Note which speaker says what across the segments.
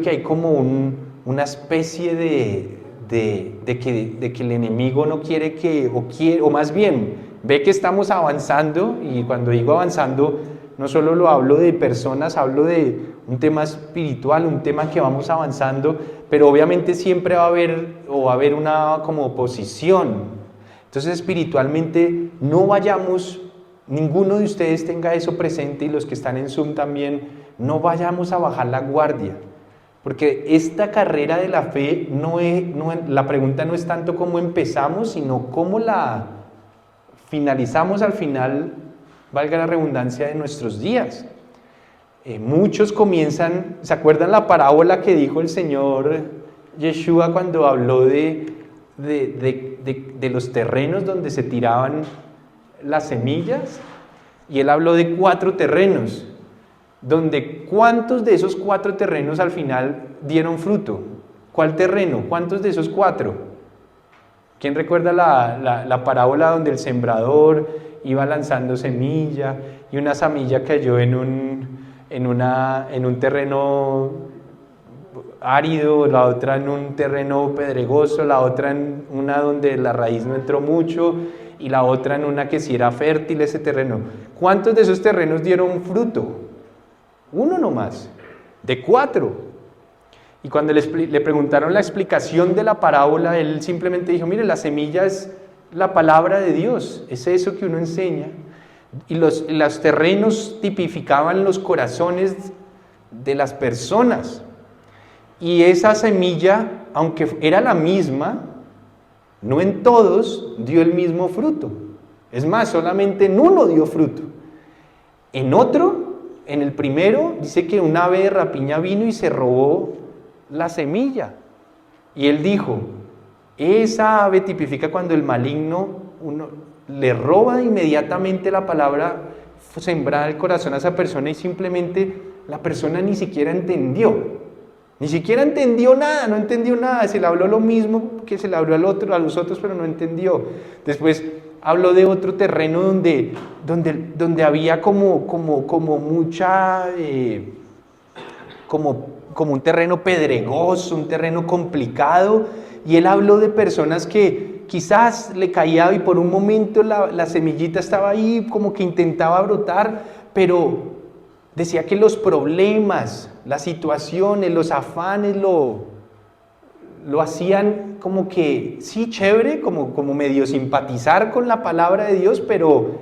Speaker 1: que hay como una especie de que el enemigo no quiere o más bien, ve que estamos avanzando, y cuando digo avanzando, no solo lo hablo de personas, hablo de un tema espiritual, un tema que vamos avanzando, pero obviamente siempre va a haber una como oposición. Entonces espiritualmente no vayamos, ninguno de ustedes tenga eso presente, y los que están en Zoom también, no vayamos a bajar la guardia. Porque esta carrera de la fe, la pregunta no es tanto cómo empezamos, sino cómo la finalizamos al final, valga la redundancia, de nuestros días. Muchos comienzan, ¿se acuerdan la parábola que dijo el Señor Yeshua cuando habló de los terrenos donde se tiraban las semillas? Y Él habló de 4 terrenos. Donde ¿cuántos de esos 4 terrenos al final dieron fruto? ¿Cuál terreno? ¿Cuántos de esos 4? ¿Quién recuerda la parábola donde el sembrador iba lanzando semilla y una semilla cayó en un terreno árido, la otra en un terreno pedregoso, la otra en una donde la raíz no entró mucho y la otra en una que sí era fértil ese terreno? ¿Cuántos de esos terrenos dieron fruto? 1 nomás, de 4. Y cuando le preguntaron la explicación de la parábola, él simplemente dijo: mire, la semilla es la palabra de Dios, es eso que uno enseña. Y los terrenos tipificaban los corazones de las personas. Y esa semilla, aunque era la misma, no en todos dio el mismo fruto. Es más, solamente en uno dio fruto. En otro, en el primero, dice que un ave de rapiña vino y se robó la semilla. Y él dijo: esa ave tipifica cuando el maligno le roba inmediatamente la palabra sembrada al corazón a esa persona, y simplemente la persona ni siquiera entendió. Ni siquiera entendió nada, no entendió nada. Se le habló lo mismo que se le habló a los otros, pero no entendió. Después habló de otro terreno donde había como mucha, como un terreno pedregoso, un terreno complicado, y él habló de personas que quizás le caía y por un momento la semillita estaba ahí, como que intentaba brotar, pero decía que los problemas, las situaciones, los afanes lo hacían como que, sí, chévere, como medio simpatizar con la palabra de Dios, pero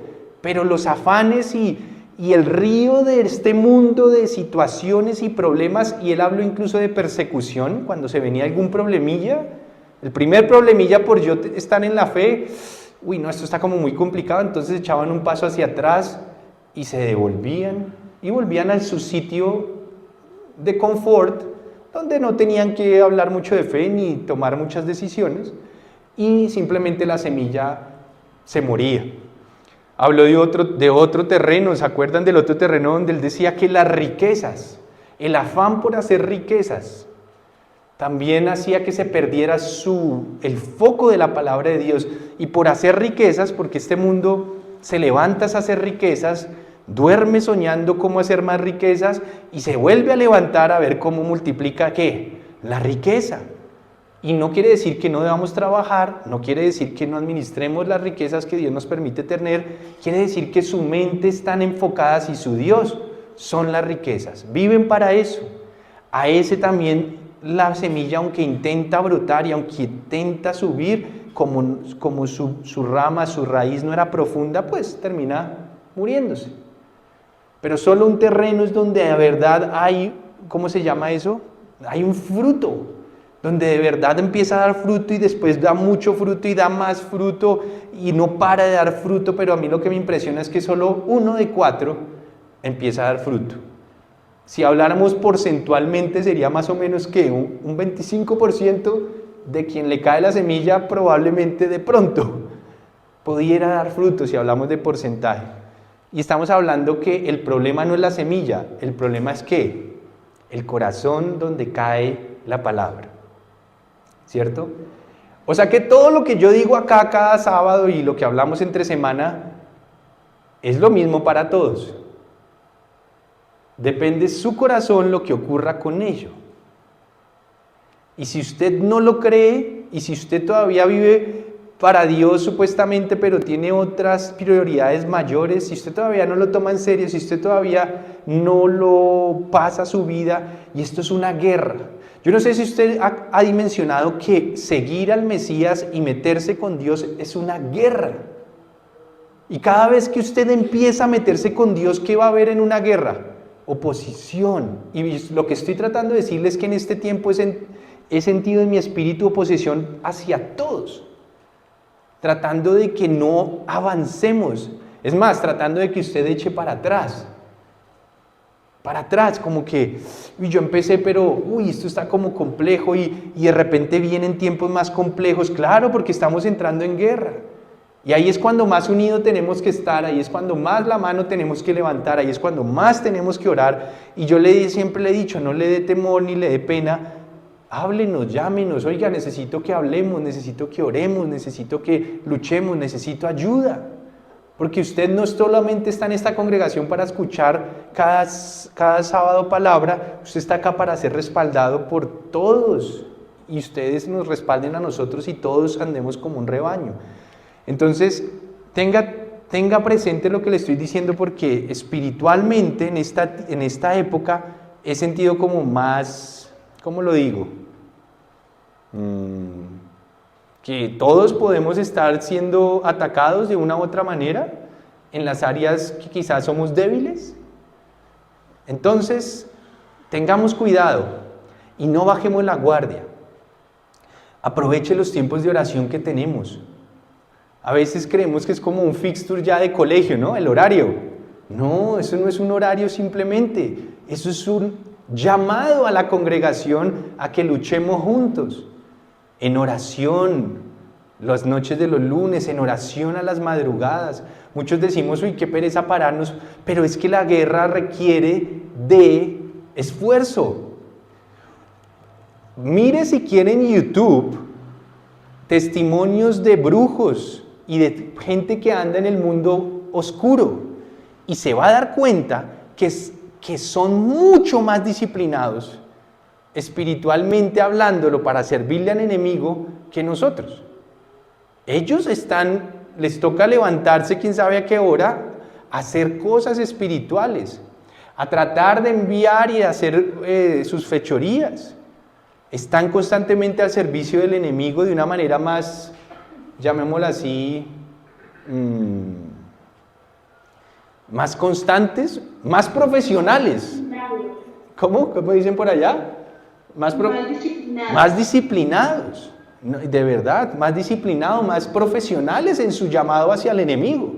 Speaker 1: los afanes y el río de este mundo de situaciones y problemas, y él habló incluso de persecución, cuando se venía algún problemilla, el primer problemilla por yo estar en la fe, no, esto está como muy complicado, entonces echaban un paso hacia atrás y se devolvían, y volvían a su sitio de confort, donde no tenían que hablar mucho de fe ni tomar muchas decisiones, y simplemente la semilla se moría. Habló de otro terreno, ¿se acuerdan del otro terreno donde él decía que las riquezas, el afán por hacer riquezas, también hacía que se perdiera el foco de la palabra de Dios? Y por hacer riquezas, porque este mundo se levanta a hacer riquezas, duerme soñando cómo hacer más riquezas y se vuelve a levantar a ver cómo multiplica, ¿qué? La riqueza. Y no quiere decir que no debamos trabajar, no quiere decir que no administremos las riquezas que Dios nos permite tener, quiere decir que su mente están enfocadas y su Dios son las riquezas, viven para eso. A ese también la semilla, aunque intenta brotar y aunque intenta subir, como su rama, su raíz no era profunda, pues termina muriéndose. Pero solo un terreno es donde de verdad hay, ¿cómo se llama eso? Hay un fruto, donde de verdad empieza a dar fruto y después da mucho fruto y da más fruto y no para de dar fruto, pero a mí lo que me impresiona es que solo 1 de 4 empieza a dar fruto. Si habláramos porcentualmente sería más o menos que un 25% de quien le cae la semilla probablemente de pronto pudiera dar fruto si hablamos de porcentaje. Y estamos hablando que el problema no es la semilla, el problema es que el corazón donde cae la palabra, ¿cierto? O sea que todo lo que yo digo acá cada sábado y lo que hablamos entre semana es lo mismo para todos. Depende su corazón lo que ocurra con ello. Y si usted no lo cree, y si usted todavía vive para Dios supuestamente, pero tiene otras prioridades mayores, si usted todavía no lo toma en serio, si usted todavía no lo pasa su vida, y esto es una guerra. Yo no sé si usted ha dimensionado que seguir al Mesías y meterse con Dios es una guerra. Y cada vez que usted empieza a meterse con Dios, ¿qué va a haber en una guerra? Oposición. Y lo que estoy tratando de decirles es que en este tiempo he sentido en mi espíritu oposición hacia todos, tratando de que no avancemos. Es más, tratando de que usted eche para atrás, como que, yo empecé, pero, esto está como complejo y de repente vienen tiempos más complejos. Claro, porque estamos entrando en guerra. Y ahí es cuando más unidos tenemos que estar, ahí es cuando más la mano tenemos que levantar, ahí es cuando más tenemos que orar. Y yo siempre le he dicho, no le dé temor ni le dé pena, háblenos, llámenos, oiga, necesito que hablemos, necesito que oremos, necesito que luchemos, necesito ayuda. Porque usted no solamente está en esta congregación para escuchar cada sábado palabra, usted está acá para ser respaldado por todos. Y ustedes nos respalden a nosotros y todos andemos como un rebaño. Entonces, tenga presente lo que le estoy diciendo, porque espiritualmente en esta época he sentido como más, ¿cómo lo digo? Que todos podemos estar siendo atacados de una u otra manera en las áreas que quizás somos débiles. Entonces, tengamos cuidado y no bajemos la guardia. Aproveche los tiempos de oración que tenemos. A veces creemos que es como un fixture ya de colegio, ¿no? El horario. No, eso no es un horario simplemente. Eso es un llamado a la congregación a que luchemos juntos. En oración, las noches de los lunes, en oración a las madrugadas. Muchos decimos, qué pereza pararnos, pero es que la guerra requiere de esfuerzo. Mire si quiere en YouTube testimonios de brujos y de gente que anda en el mundo oscuro, y se va a dar cuenta que son mucho más disciplinados espiritualmente hablándolo para servirle al enemigo que nosotros. Ellos les toca levantarse quién sabe a qué hora, a hacer cosas espirituales, a tratar de enviar y hacer sus fechorías. Están constantemente al servicio del enemigo de una manera más, llamémosla así, más constantes, más profesionales. ¿Cómo? ¿Cómo dicen por allá? Más disciplinados, de verdad, más disciplinados, más profesionales en su llamado hacia el enemigo.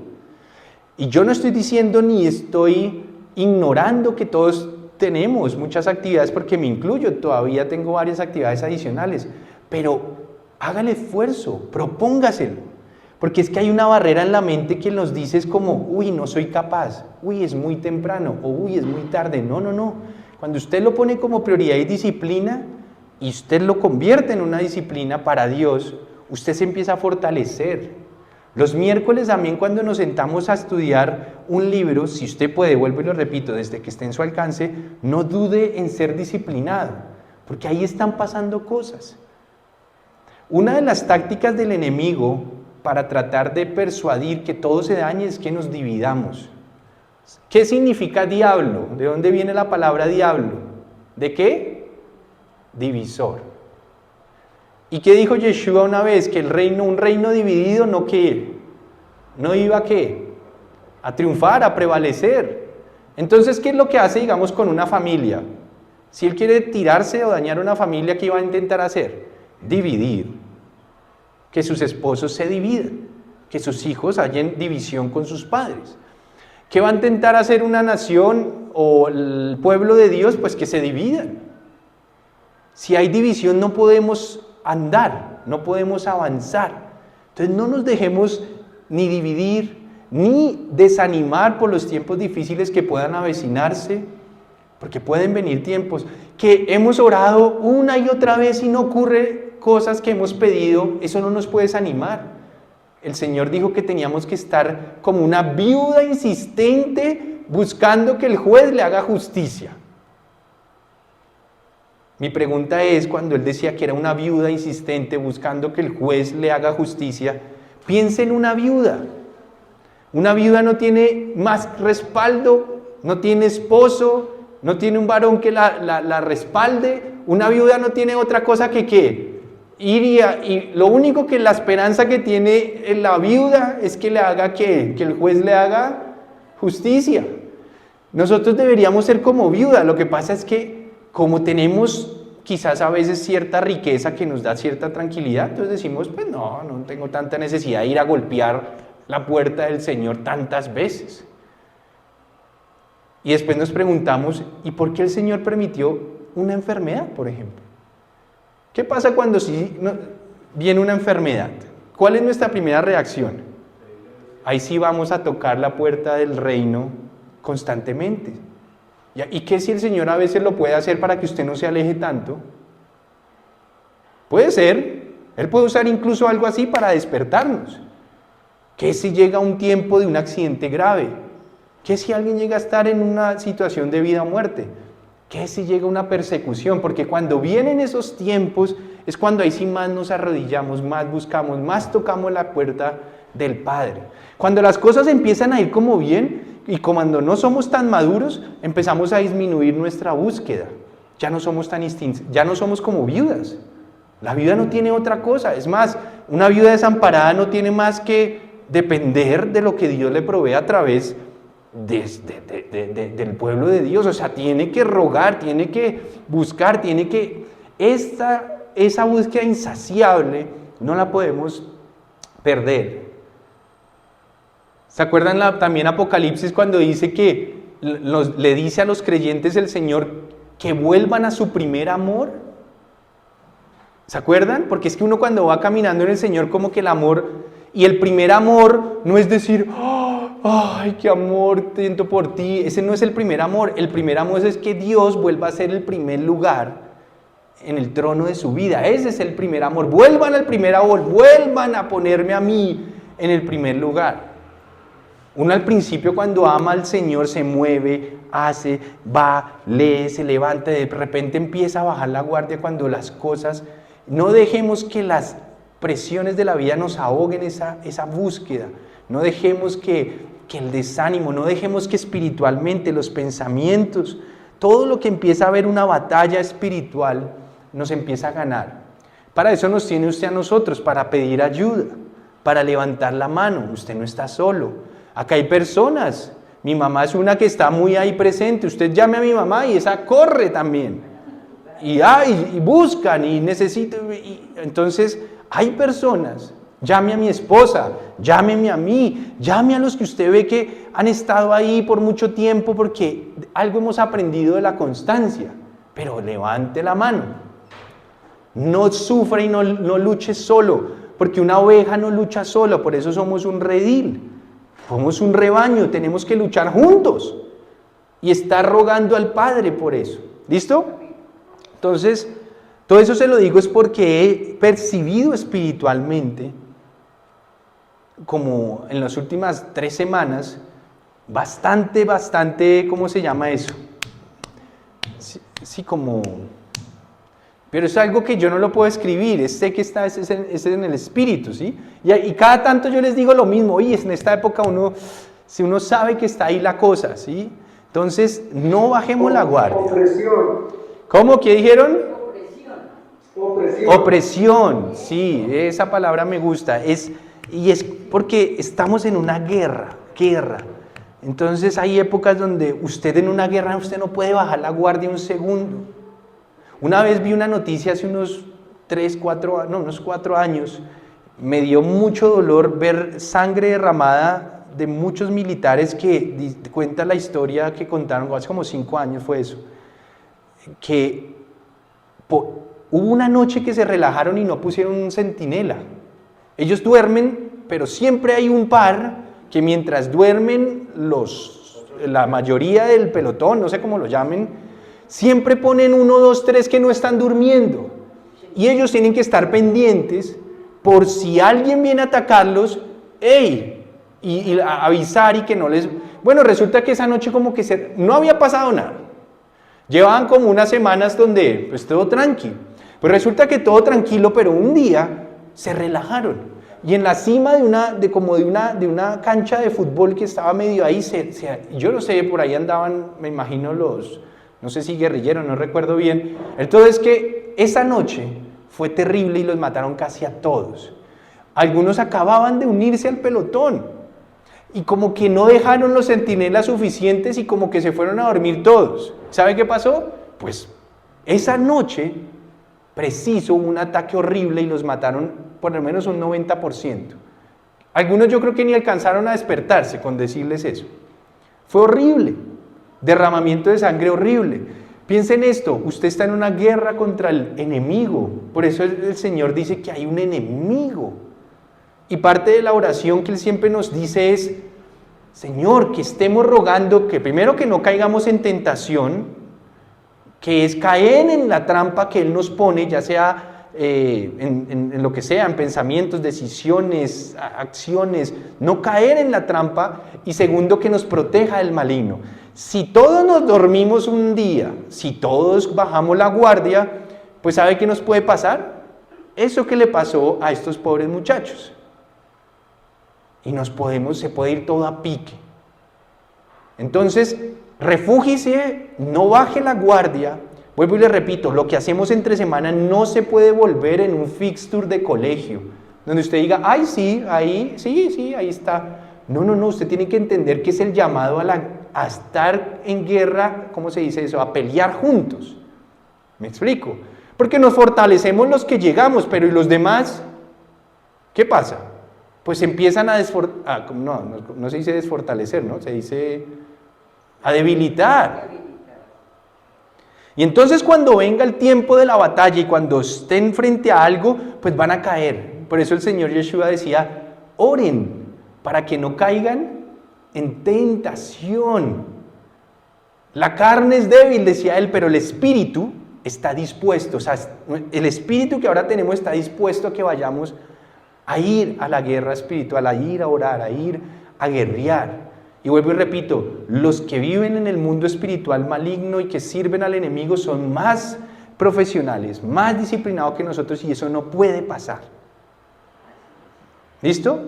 Speaker 1: Y yo no estoy diciendo ni estoy ignorando que todos tenemos muchas actividades, porque me incluyo, todavía tengo varias actividades adicionales, pero haga el esfuerzo, propóngaselo, porque es que hay una barrera en la mente que nos dice es como, no soy capaz, es muy temprano, o es muy tarde. No. Cuando usted lo pone como prioridad y disciplina, y usted lo convierte en una disciplina para Dios, usted se empieza a fortalecer. Los miércoles también, cuando nos sentamos a estudiar un libro, si usted puede, vuelvo y lo repito, desde que esté en su alcance, no dude en ser disciplinado, porque ahí están pasando cosas. Una de las tácticas del enemigo para tratar de persuadir que todo se dañe es que nos dividamos. ¿Qué significa diablo? ¿De dónde viene la palabra diablo? ¿De qué? Divisor. ¿Y qué dijo Yeshua una vez? Que un reino dividido no iba a ¿qué? A triunfar, a prevalecer. Entonces, ¿qué es lo que hace, digamos, con una familia? Si él quiere tirarse o dañar una familia, ¿qué va a intentar hacer? Dividir. Que sus esposos se dividan, que sus hijos hayan división con sus padres. ¿Qué va a intentar hacer una nación o el pueblo de Dios? Pues que se dividan. Si hay división no podemos andar, no podemos avanzar. Entonces no nos dejemos ni dividir, ni desanimar por los tiempos difíciles que puedan avecinarse, porque pueden venir tiempos que hemos orado una y otra vez y no ocurre cosas que hemos pedido. Eso no nos puede desanimar. El Señor dijo que teníamos que estar como una viuda insistente buscando que el juez le haga justicia. Mi pregunta es, cuando él decía que era una viuda insistente buscando que el juez le haga justicia, piensa en una viuda. Una viuda no tiene más respaldo, no tiene esposo, no tiene un varón que la respalde. Una viuda no tiene otra cosa que ¿qué? Y lo único que la esperanza que tiene la viuda es que le haga ¿qué? Que el juez le haga justicia. Nosotros deberíamos ser como viuda. Lo que pasa es que como tenemos quizás a veces cierta riqueza que nos da cierta tranquilidad, entonces decimos, pues no tengo tanta necesidad de ir a golpear la puerta del Señor tantas veces. Y después nos preguntamos, ¿y por qué el Señor permitió una enfermedad, por ejemplo? ¿Qué pasa cuando viene una enfermedad? ¿Cuál es nuestra primera reacción? Ahí sí vamos a tocar la puerta del reino constantemente. ¿Y qué si el Señor a veces lo puede hacer para que usted no se aleje tanto? Puede ser. Él puede usar incluso algo así para despertarnos. ¿Qué si llega un tiempo de un accidente grave? ¿Qué si alguien llega a estar en una situación de vida o muerte? ¿Qué si llega una persecución? Porque cuando vienen esos tiempos es cuando ahí sí más nos arrodillamos, más buscamos, más tocamos la puerta del Padre. Cuando las cosas empiezan a ir como bien y cuando no somos tan maduros, empezamos a disminuir nuestra búsqueda. Ya no somos tan instintos, ya no somos como viudas. La viuda no tiene otra cosa. Es más, una viuda desamparada no tiene más que depender de lo que Dios le provee a través del pueblo de Dios. O sea, tiene que rogar, tiene que buscar, tiene que... Esa búsqueda insaciable no la podemos perder. ¿Se acuerdan también Apocalipsis cuando dice que le dice a los creyentes el Señor que vuelvan a su primer amor? ¿Se acuerdan? Porque es que uno cuando va caminando en el Señor como que el amor, y el primer amor no es decir, ¡ay, qué amor siento por ti! Ese no es el primer amor. El primer amor es que Dios vuelva a ser el primer lugar en el trono de su vida. Ese es el primer amor. Vuelvan al primer amor, vuelvan a ponerme a mí en el primer lugar. Uno al principio cuando ama al Señor se mueve, hace, va, lee, se levanta, de repente empieza a bajar la guardia cuando las cosas... No dejemos que las presiones de la vida nos ahoguen esa búsqueda. No dejemos que el desánimo, no dejemos que espiritualmente los pensamientos, todo lo que empieza a haber una batalla espiritual, nos empieza a ganar. Para eso nos tiene usted a nosotros, para pedir ayuda, para levantar la mano. Usted no está solo. Acá hay personas. Mi mamá es una que está muy ahí presente. Usted llame a mi mamá y esa corre también. Y buscan y necesitan. Entonces, hay personas. Llame a mi esposa, llámeme a mí, llame a los que usted ve que han estado ahí por mucho tiempo, porque algo hemos aprendido de la constancia. Pero levante la mano. No sufra y no luche solo, porque una oveja no lucha sola, por eso somos un redil. Somos un rebaño, tenemos que luchar juntos y estar rogando al Padre por eso. ¿Listo? Entonces, todo eso se lo digo es porque he percibido espiritualmente, como en las últimas 3 semanas, bastante, ¿cómo se llama eso? Sí, como... Pero es algo que yo no lo puedo escribir, sé que es en el espíritu, ¿sí? Y cada tanto yo les digo lo mismo, oye, en esta época si uno sabe que está ahí la cosa, ¿sí? Entonces, no bajemos la guardia.
Speaker 2: Opresión.
Speaker 1: ¿Cómo? ¿Qué dijeron?
Speaker 2: Opresión.
Speaker 1: Opresión, sí, esa palabra me gusta. Y es porque estamos en una guerra. Entonces hay épocas donde usted en una guerra, usted no puede bajar la guardia un segundo. Una vez vi una noticia hace unos 4 años, me dio mucho dolor ver sangre derramada de muchos militares que cuenta la historia que contaron, hace como 5 años fue eso, que hubo una noche que se relajaron y no pusieron un centinela. Ellos duermen, pero siempre hay un par que mientras duermen la mayoría del pelotón, no sé cómo lo llamen, siempre ponen 1, 2, 3 que no están durmiendo. Y ellos tienen que estar pendientes por si alguien viene a atacarlos, y avisar y que no les... Bueno, resulta que esa noche como que no había pasado nada. Llevaban como unas semanas donde pues todo tranqui. Pues resulta que todo tranquilo, pero un día se relajaron. Y en la cima de una cancha de fútbol que estaba medio ahí, yo no sé, por ahí andaban, me imagino no sé si guerrilleros, no recuerdo bien. El todo es que esa noche fue terrible y los mataron casi a todos. Algunos acababan de unirse al pelotón y como que no dejaron los centinelas suficientes y como que se fueron a dormir todos. ¿Sabe qué pasó? Pues esa noche, preciso, hubo un ataque horrible y los mataron por lo menos un 90%. Algunos yo creo que ni alcanzaron a despertarse con decirles eso. Fue horrible, derramamiento de sangre horrible. Piensen esto, usted está en una guerra contra el enemigo, por eso el Señor dice que hay un enemigo. Y parte de la oración que Él siempre nos dice es, Señor, que estemos rogando que primero que no caigamos en tentación, que es caer en la trampa que Él nos pone, ya sea en lo que sea, en pensamientos, decisiones, acciones, no caer en la trampa, y segundo, que nos proteja del maligno. Si todos nos dormimos un día, si todos bajamos la guardia, pues ¿sabe qué nos puede pasar? Eso que le pasó a estos pobres muchachos. Y se puede ir todo a pique. Entonces, refúgiese, no baje la guardia. Vuelvo y le repito, lo que hacemos entre semana no se puede volver en un fixture de colegio, donde usted diga, ay sí, ahí está. No, usted tiene que entender que es el llamado a estar en guerra, ¿cómo se dice eso? A pelear juntos. ¿Me explico? Porque nos fortalecemos los que llegamos, pero ¿y los demás? ¿Qué pasa? Pues empiezan no se dice desfortalecer, ¿no? Se dice a debilitar. Y entonces cuando venga el tiempo de la batalla y cuando estén frente a algo, pues van a caer. Por eso el Señor Yeshua decía, oren para que no caigan en tentación. La carne es débil, decía él, pero el espíritu está dispuesto. O sea, el espíritu que ahora tenemos está dispuesto a que vayamos a ir a la guerra espiritual, a ir a orar, a ir a guerrear. Y vuelvo y repito, los que viven en el mundo espiritual maligno y que sirven al enemigo son más profesionales, más disciplinados que nosotros, y eso no puede pasar. ¿Listo?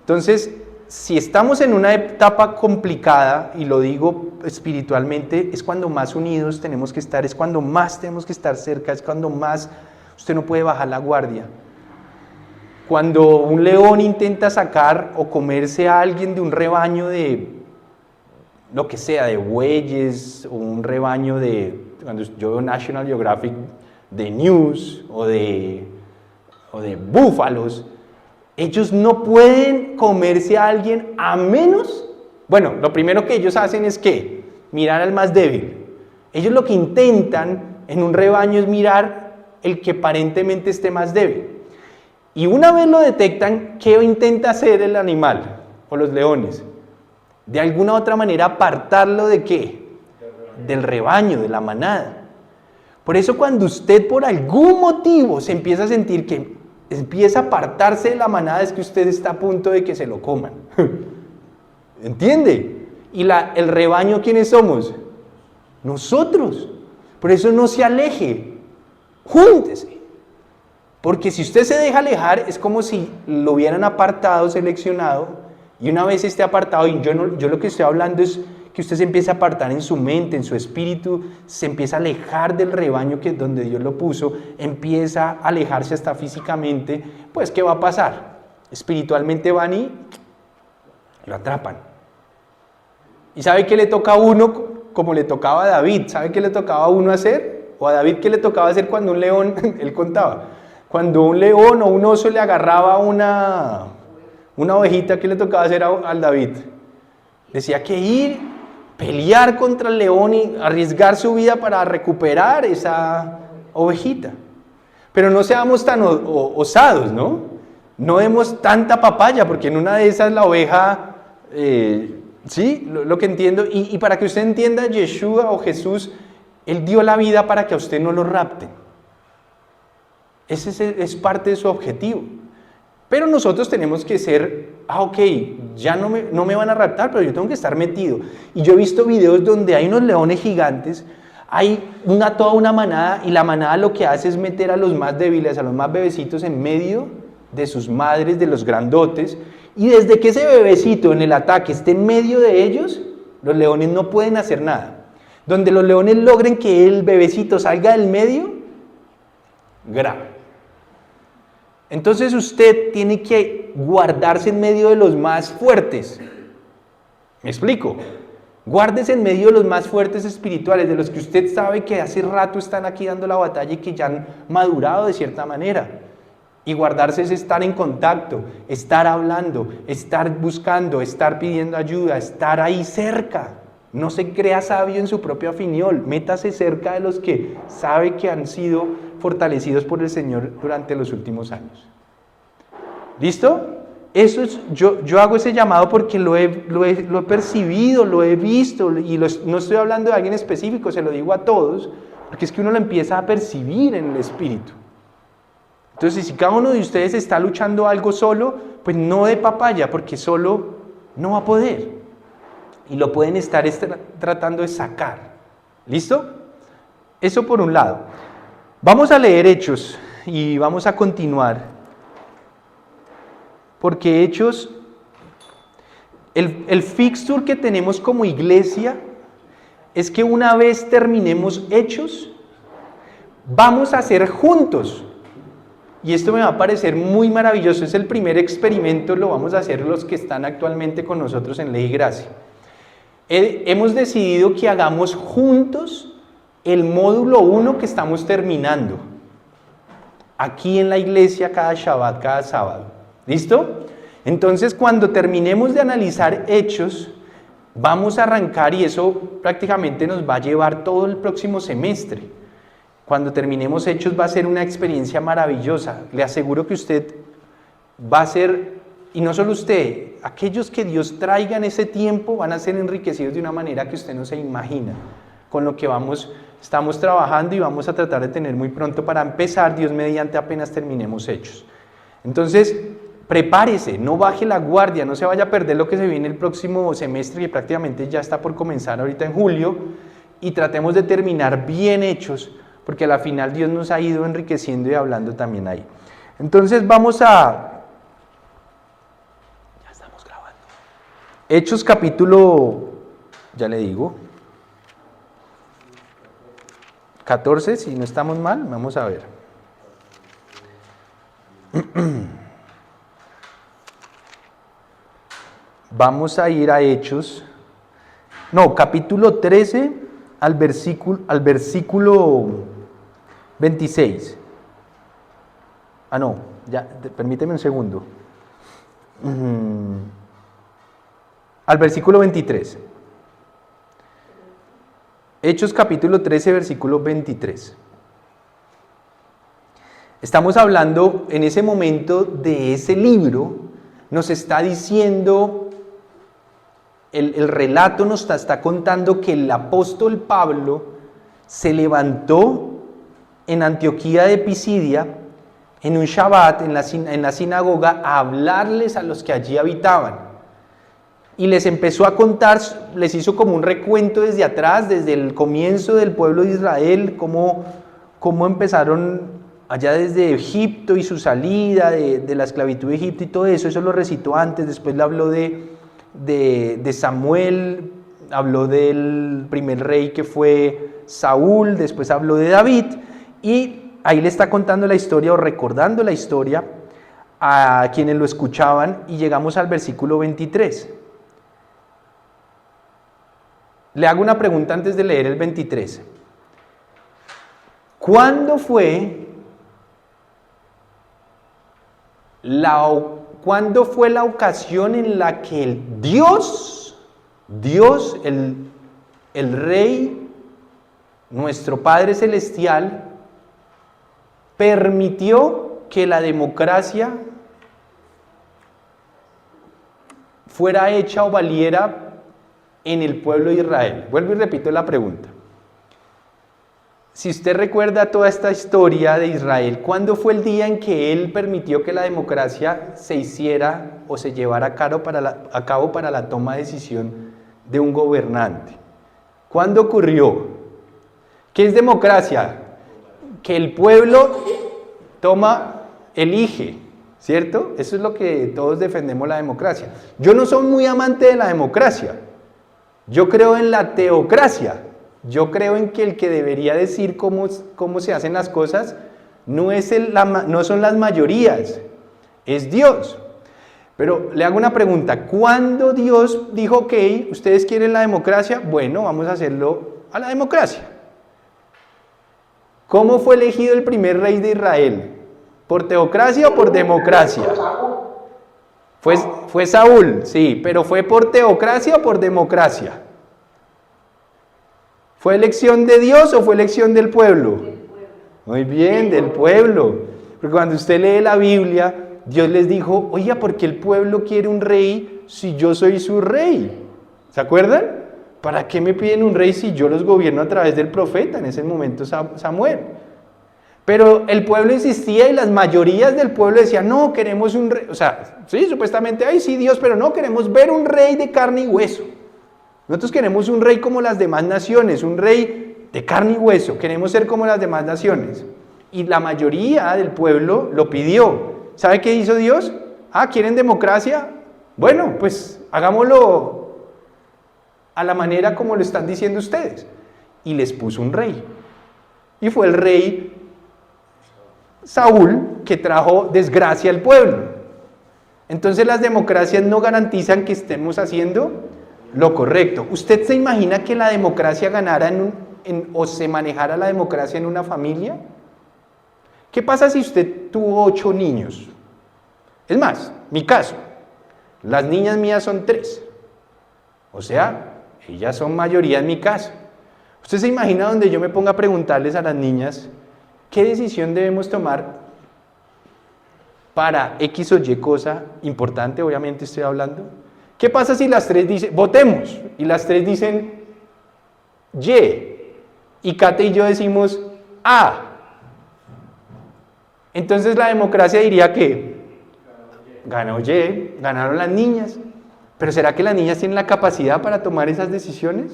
Speaker 1: Entonces, si estamos en una etapa complicada, y lo digo espiritualmente, es cuando más unidos tenemos que estar, es cuando más tenemos que estar cerca, es cuando más usted no puede bajar la guardia. Cuando un león intenta sacar o comerse a alguien de un rebaño de lo que sea, de bueyes, o un rebaño cuando yo veo National Geographic, de news o de búfalos, ellos no pueden comerse a alguien a menos, lo primero que ellos hacen es ¿qué? Mirar al más débil. Ellos lo que intentan en un rebaño es mirar el que aparentemente esté más débil. Y una vez lo detectan, ¿qué intenta hacer el animal o los leones? De alguna u otra manera apartarlo ¿de qué? Del rebaño, de la manada. Por eso cuando usted por algún motivo se empieza a sentir que empieza a apartarse de la manada, es que usted está a punto de que se lo coman. ¿Entiende? Y el rebaño, ¿quiénes somos? Nosotros. Por eso no se aleje, júntese. Porque si usted se deja alejar, es como si lo hubieran apartado, seleccionado, y una vez esté apartado, y yo lo que estoy hablando es que usted se empiece a apartar en su mente, en su espíritu, se empieza a alejar del rebaño que es donde Dios lo puso, empieza a alejarse hasta físicamente, pues ¿qué va a pasar? Espiritualmente van y lo atrapan. ¿Y sabe qué le toca a uno como le tocaba a David? ¿Sabe qué le tocaba a uno hacer? O a David, ¿qué le tocaba hacer cuando un león, él contaba, cuando un león o un oso le agarraba una ovejita, ¿qué le tocaba hacer al David? Decía que ir, pelear contra el león y arriesgar su vida para recuperar esa ovejita. Pero no seamos tan osados, ¿no? No demos tanta papaya, porque en una de esas la oveja, sí, lo que entiendo, y para que usted entienda, Yeshua o Jesús, Él dio la vida para que a usted no lo rapten. Ese es parte de su objetivo. Pero nosotros tenemos que ser, ok, ya no me van a raptar, pero yo tengo que estar metido. Y yo he visto videos donde hay unos leones gigantes, hay toda una manada y la manada lo que hace es meter a los más débiles, a los más bebecitos en medio de sus madres, de los grandotes, y desde que ese bebecito en el ataque esté en medio de ellos, los leones no pueden hacer nada. Donde los leones logren que el bebecito salga del medio, grave. Entonces usted tiene que guardarse en medio de los más fuertes. ¿Me explico? Guárdese en medio de los más fuertes espirituales, de los que usted sabe que hace rato están aquí dando la batalla y que ya han madurado de cierta manera. Y guardarse es estar en contacto, estar hablando, estar buscando, estar pidiendo ayuda, estar ahí cerca. No se crea sabio en su propia opinión, métase cerca de los que sabe que han sido fortalecidos por el Señor durante los últimos años. ¿Listo? Eso es, yo hago ese llamado porque lo he percibido, lo he visto, y no estoy hablando de alguien específico, se lo digo a todos, porque es que uno lo empieza a percibir en el espíritu. Entonces, si cada uno de ustedes está luchando algo solo, pues no de papaya, porque solo no va a poder. Y lo pueden estar tratando de sacar. ¿Listo? Eso por un lado. Vamos a leer Hechos y vamos a continuar. Porque Hechos, el fixture que tenemos como iglesia es que una vez terminemos Hechos, vamos a hacer juntos. Y esto me va a parecer muy maravilloso, es el primer experimento, lo vamos a hacer los que están actualmente con nosotros en Ley y Gracia. Hemos decidido que hagamos juntos el módulo 1 que estamos terminando, aquí en la iglesia cada Shabbat, cada sábado. ¿Listo? Entonces, cuando terminemos de analizar Hechos, vamos a arrancar y eso prácticamente nos va a llevar todo el próximo semestre. Cuando terminemos Hechos va a ser una experiencia maravillosa. Le aseguro que usted va a ser, y no solo usted, aquellos que Dios traiga en ese tiempo van a ser enriquecidos de una manera que usted no se imagina, con lo que estamos trabajando y vamos a tratar de tener muy pronto para empezar, Dios mediante, apenas terminemos Hechos. Entonces, prepárese, no baje la guardia, no se vaya a perder lo que se viene el próximo semestre, que prácticamente ya está por comenzar ahorita en julio, y tratemos de terminar bien Hechos, porque a la final Dios nos ha ido enriqueciendo y hablando también ahí. Entonces vamos a... Ya estamos grabando. Hechos capítulo, ya le digo, 14, si no estamos mal, vamos a ver. Vamos a ir a Hechos, no, capítulo 13 al versículo 26. Ah, no, ya, permíteme un segundo. Al versículo 23. Hechos capítulo 13, versículo 23. Estamos hablando en ese momento de ese libro, nos está diciendo, el relato nos está contando que el apóstol Pablo se levantó en Antioquía de Pisidia, en un Shabbat, en la sinagoga, a hablarles a los que allí habitaban. Y les empezó a contar, les hizo como un recuento desde atrás, desde el comienzo del pueblo de Israel, cómo empezaron allá desde Egipto y su salida de la esclavitud de Egipto y todo eso. Eso lo recitó antes, después le habló de Samuel, habló del primer rey que fue Saúl, después habló de David, y ahí le está contando la historia o recordando la historia a quienes lo escuchaban, y llegamos al versículo 23. Le hago una pregunta antes de leer el 23. ¿Cuándo fue la ocasión en la que Dios, el Rey, nuestro Padre Celestial, permitió que la democracia fuera hecha o valiera en el pueblo de Israel? Vuelvo y repito la pregunta. Si usted recuerda toda esta historia de Israel, ¿cuándo fue el día en que Él permitió que la democracia se hiciera o se llevara a cabo para la toma de decisión de un gobernante? ¿Cuándo ocurrió? ¿Qué es democracia? Que el pueblo elige, ¿cierto? Eso es lo que todos defendemos, la democracia. Yo no soy muy amante de la democracia. Yo creo en la teocracia. Yo creo en que el que debería decir cómo se hacen las cosas no son las mayorías, es Dios. Pero le hago una pregunta, ¿cuándo Dios dijo, ok, ustedes quieren la democracia? Bueno, vamos a hacerlo a la democracia. ¿Cómo fue elegido el primer rey de Israel? ¿Por teocracia o por democracia? Fue Saúl, sí, pero ¿fue por teocracia o por democracia? ¿Fue elección de Dios o fue elección del pueblo? Muy bien, del pueblo. Porque cuando usted lee la Biblia, Dios les dijo, oiga, ¿por qué el pueblo quiere un rey si yo soy su rey? ¿Se acuerdan? ¿Para qué me piden un rey si yo los gobierno a través del profeta, en ese momento Samuel? Pero el pueblo insistía y las mayorías del pueblo decían, no, queremos un rey, o sea, sí, supuestamente, ay, sí, Dios, pero no, queremos ver un rey de carne y hueso. Nosotros queremos un rey como las demás naciones, un rey de carne y hueso, queremos ser como las demás naciones. Y la mayoría del pueblo lo pidió. ¿Sabe qué hizo Dios? ¿Quieren democracia? Bueno, pues hagámoslo a la manera como lo están diciendo ustedes. Y les puso un rey. Y fue el rey Saúl que trajo desgracia al pueblo. Entonces las democracias no garantizan que estemos haciendo lo correcto. ¿Usted se imagina que la democracia ganara o se manejara la democracia en una familia? ¿Qué pasa si usted tuvo 8 niños? Es más, mi caso, las niñas mías son 3. O sea, ellas son mayoría en mi casa. ¿Usted se imagina donde yo me ponga a preguntarles a las niñas qué decisión debemos tomar para X o Y cosa importante? Obviamente estoy hablando. ¿Qué pasa si las 3 dicen, votemos, y las 3 dicen y Kate y yo decimos A? Entonces la democracia diría que ganó ganaron las niñas. Pero ¿será que las niñas tienen la capacidad para tomar esas decisiones?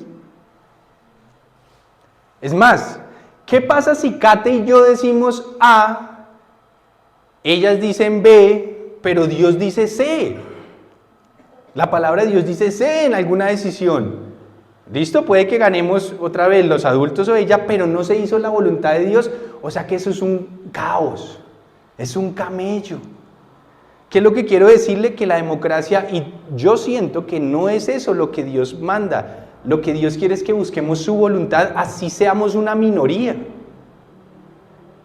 Speaker 1: Es más, ¿qué pasa si Kate y yo decimos A, ellas dicen B, pero Dios dice C? La palabra de Dios dice C en alguna decisión. ¿Listo? Puede que ganemos otra vez los adultos o ella, pero no se hizo la voluntad de Dios. O sea que eso es un caos, es un camello. ¿Qué es lo que quiero decirle? Que la democracia, y yo siento que no es eso lo que Dios manda. Lo que Dios quiere es que busquemos su voluntad, así seamos una minoría.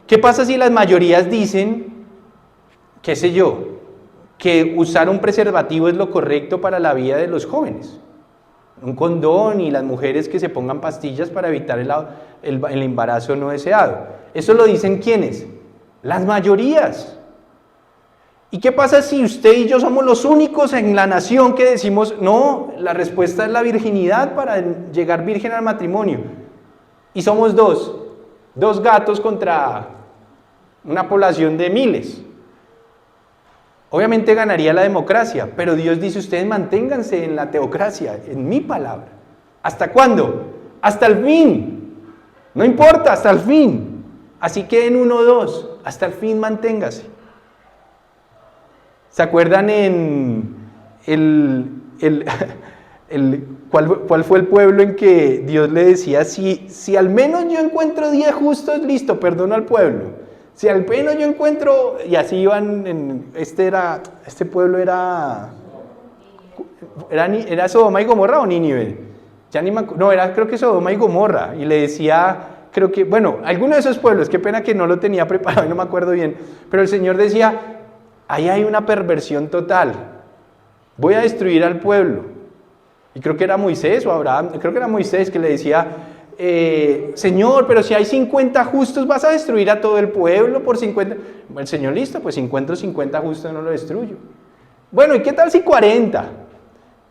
Speaker 1: ¿Qué pasa si las mayorías dicen, qué sé yo, que usar un preservativo es lo correcto para la vida de los jóvenes? Un condón, y las mujeres que se pongan pastillas para evitar el embarazo no deseado. ¿Eso lo dicen quiénes? Las mayorías. ¿Y qué pasa si usted y yo somos los únicos en la nación que decimos, no, la respuesta es la virginidad para llegar virgen al matrimonio? Y somos dos gatos contra una población de miles. Obviamente ganaría la democracia, pero Dios dice, ustedes manténganse en la teocracia, en mi palabra. ¿Hasta cuándo? Hasta el fin. No importa, hasta el fin. Así que en 1 o 2, hasta el fin manténgase. ¿Se acuerdan cuál fue el pueblo en que Dios le decía, si al menos yo encuentro 10 justos, listo, perdono al pueblo? Si al menos yo encuentro, y así iban, este pueblo era Sodoma y Gomorra o Nínive, creo que Sodoma y Gomorra, y le decía, alguno de esos pueblos, qué pena que no lo tenía preparado y no me acuerdo bien, pero el Señor decía, ahí hay una perversión total, voy a destruir al pueblo. Y creo que era Moisés o Abraham, creo que era Moisés que le decía, Señor, pero si hay 50 justos, ¿vas a destruir a todo el pueblo por 50? El Señor, listo, pues si encuentro 50 justos no lo destruyo. Bueno, ¿y qué tal si 40?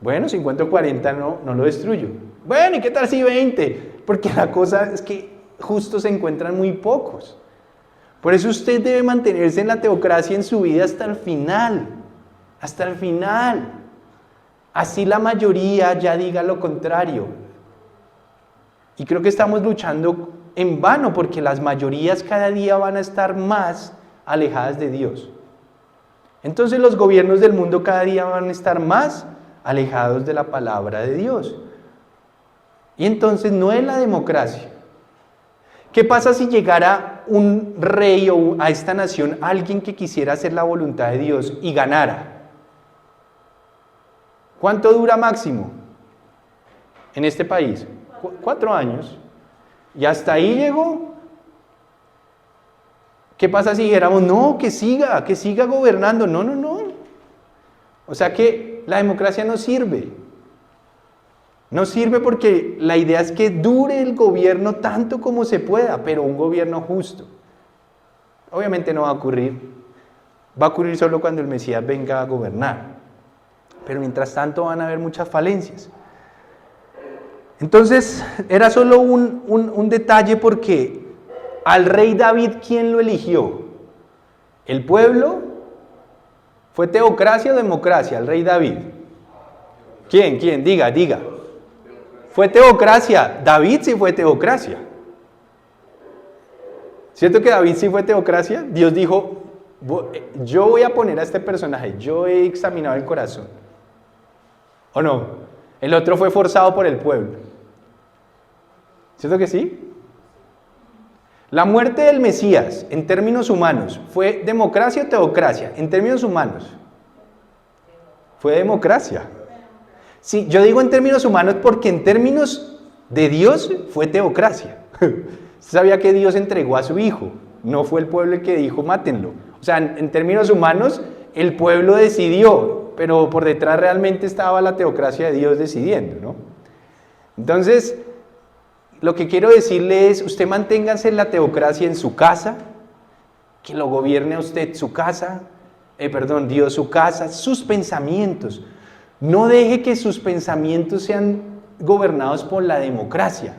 Speaker 1: Bueno, si encuentro 40 no lo destruyo. Bueno, ¿y qué tal si 20? Porque la cosa es que justos se encuentran muy pocos. Por eso usted debe mantenerse en la teocracia en su vida hasta el final. Hasta el final. Así la mayoría ya diga lo contrario. Y creo que estamos luchando en vano porque las mayorías cada día van a estar más alejadas de Dios. Entonces los gobiernos del mundo cada día van a estar más alejados de la palabra de Dios. Y entonces no es la democracia. ¿Qué pasa si llegara un rey o a esta nación alguien que quisiera hacer la voluntad de Dios y ganara? ¿Cuánto dura máximo en este país? 4 años. Y hasta ahí llegó. ¿Qué pasa si dijéramos, no, que siga gobernando? No, no, no. O sea que la democracia no sirve. No sirve porque la idea es que dure el gobierno tanto como se pueda, pero un gobierno justo. Obviamente no va a ocurrir. Va a ocurrir solo cuando el Mesías venga a gobernar. Pero mientras tanto van a haber muchas falencias. Entonces, era solo un detalle porque al rey David, ¿quién lo eligió? ¿El pueblo? ¿Fue teocracia o democracia el rey David? ¿Quién? Diga. Fue teocracia. David sí fue teocracia. ¿Cierto que David sí fue teocracia? Dios dijo, yo voy a poner a este personaje, yo he examinado el corazón. ¿O no? El otro fue forzado por el pueblo. ¿Cierto que sí? La muerte del Mesías, en términos humanos, ¿fue democracia o teocracia? En términos humanos, fue democracia. Sí, yo digo en términos humanos porque en términos de Dios fue teocracia. Sabía que Dios entregó a su hijo, no fue el pueblo el que dijo mátenlo. O sea, en términos humanos, el pueblo decidió, pero por detrás realmente estaba la teocracia de Dios decidiendo, ¿no? Entonces, lo que quiero decirle es, usted manténgase en la teocracia en su casa, que lo gobierne a usted su casa, Dios su casa, sus pensamientos. No deje que sus pensamientos sean gobernados por la democracia,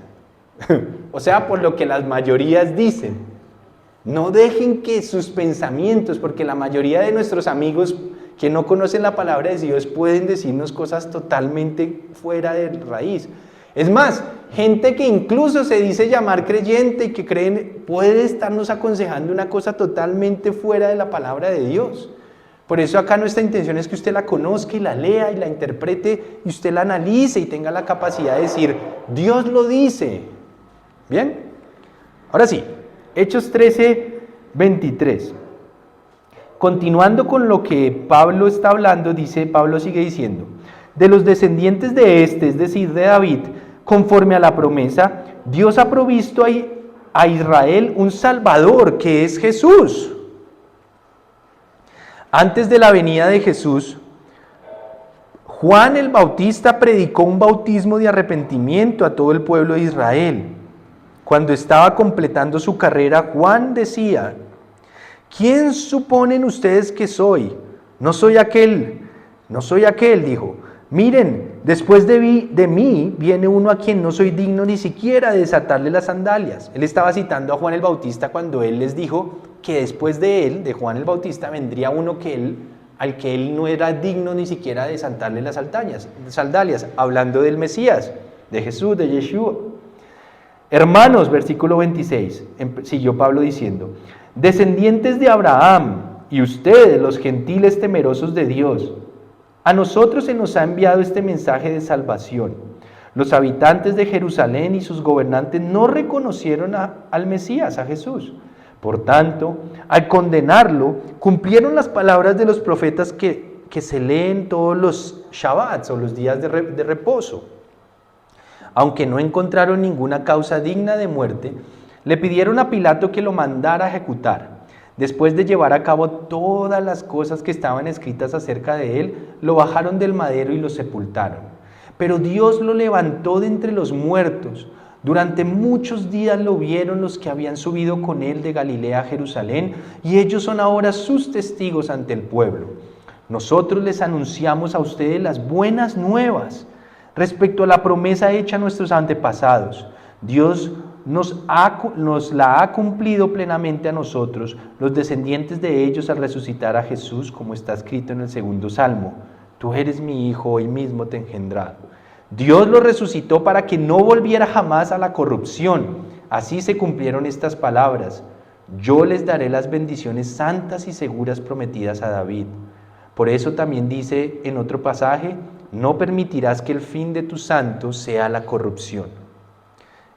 Speaker 1: o sea, por lo que las mayorías dicen. No dejen que sus pensamientos, porque la mayoría de nuestros amigos que no conocen la palabra de Dios pueden decirnos cosas totalmente fuera de raíz. Es más, gente que incluso se dice llamar creyente y que creen, puede estarnos aconsejando una cosa totalmente fuera de la palabra de Dios. Por eso acá nuestra intención es que usted la conozca y la lea y la interprete y usted la analice y tenga la capacidad de decir, Dios lo dice. ¿Bien? Ahora sí, Hechos 13, 23. Continuando con lo que Pablo está hablando, Pablo sigue diciendo, de los descendientes de este, es decir, de David, conforme a la promesa, Dios ha provisto a Israel un Salvador, que es Jesús. Antes de la venida de Jesús, Juan el Bautista predicó un bautismo de arrepentimiento a todo el pueblo de Israel. Cuando estaba completando su carrera, Juan decía, ¿quién suponen ustedes que soy? No soy aquel, dijo. Miren, después de mí viene uno a quien no soy digno ni siquiera de desatarle las sandalias. Él estaba citando a Juan el Bautista cuando él les dijo que después de él, de Juan el Bautista, vendría uno al que él no era digno ni siquiera de desatarle las sandalias, hablando del Mesías, de Jesús, de Yeshua. Hermanos, versículo 26, siguió Pablo diciendo, descendientes de Abraham y ustedes, los gentiles temerosos de Dios, a nosotros se nos ha enviado este mensaje de salvación. Los habitantes de Jerusalén y sus gobernantes no reconocieron al Mesías, a Jesús. Por tanto, al condenarlo, cumplieron las palabras de los profetas que se leen todos los Shabbats o los días de reposo. Aunque no encontraron ninguna causa digna de muerte, le pidieron a Pilato que lo mandara a ejecutar. Después de llevar a cabo todas las cosas que estaban escritas acerca de él, lo bajaron del madero y lo sepultaron. Pero Dios lo levantó de entre los muertos. Durante muchos días lo vieron los que habían subido con él de Galilea a Jerusalén, y ellos son ahora sus testigos ante el pueblo. Nosotros les anunciamos a ustedes las buenas nuevas respecto a la promesa hecha a nuestros antepasados. Dios nos la ha cumplido plenamente a nosotros, los descendientes de ellos, al resucitar a Jesús, como está escrito en el 2 Salmo. Tú eres mi hijo, hoy mismo te he engendrado. Dios lo resucitó para que no volviera jamás a la corrupción. Así se cumplieron estas palabras: yo les daré las bendiciones santas y seguras prometidas a David. Por eso también dice en otro pasaje: no permitirás que el fin de tus santos sea la corrupción.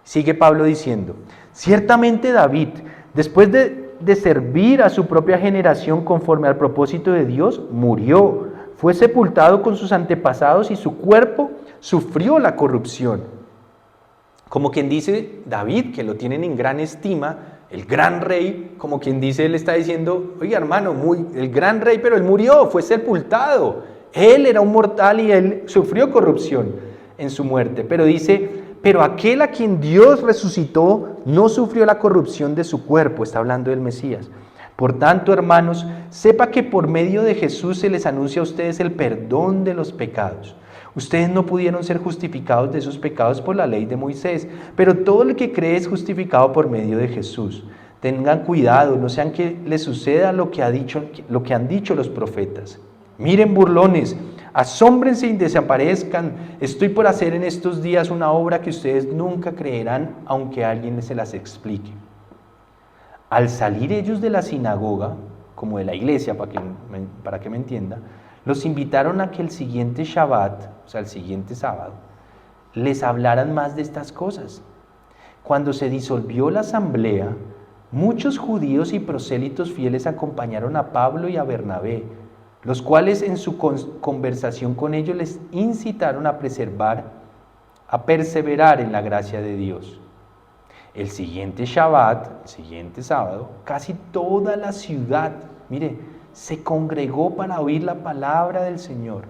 Speaker 1: Sigue Pablo diciendo: ciertamente David, después de servir a su propia generación conforme al propósito de Dios, murió, fue sepultado con sus antepasados y su cuerpo sufrió la corrupción. Como quien dice David, que lo tienen en gran estima, el gran rey, como quien dice, él está diciendo: oye hermano, el gran rey, pero él murió, fue sepultado. Él era un mortal y él sufrió corrupción en su muerte. Pero dice: pero aquel a quien Dios resucitó no sufrió la corrupción de su cuerpo. Está hablando del Mesías. Por tanto, hermanos, sepa que por medio de Jesús se les anuncia a ustedes el perdón de los pecados. Ustedes no pudieron ser justificados de sus pecados por la ley de Moisés, pero todo el que cree es justificado por medio de Jesús. Tengan cuidado, no sean que les suceda lo que han dicho los profetas. Miren, burlones, asómbrense y desaparezcan. Estoy por hacer en estos días una obra que ustedes nunca creerán, aunque alguien se las explique. Al salir ellos de la sinagoga, como de la iglesia, para que me entienda, los invitaron a que el siguiente Shabbat, o sea, el siguiente sábado, les hablaran más de estas cosas. Cuando se disolvió la asamblea, muchos judíos y prosélitos fieles acompañaron a Pablo y a Bernabé, los cuales en su conversación con ellos les incitaron a perseverar en la gracia de Dios. El siguiente Shabbat, el siguiente sábado, casi toda la ciudad, mire, se congregó para oír la palabra del Señor.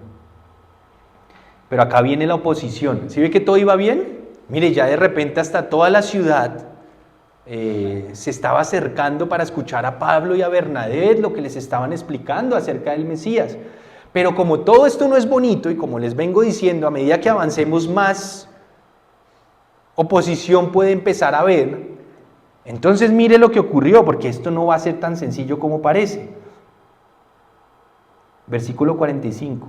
Speaker 1: Pero acá viene la oposición. ¿Sí ve que todo iba bien? Mire, ya de repente hasta toda la ciudad se estaba acercando para escuchar a Pablo y a Bernabé lo que les estaban explicando acerca del Mesías. Pero como todo esto no es bonito, y como les vengo diciendo, a medida que avancemos más oposición puede empezar a haber. Entonces mire lo que ocurrió, porque esto no va a ser tan sencillo como parece. Versículo 45.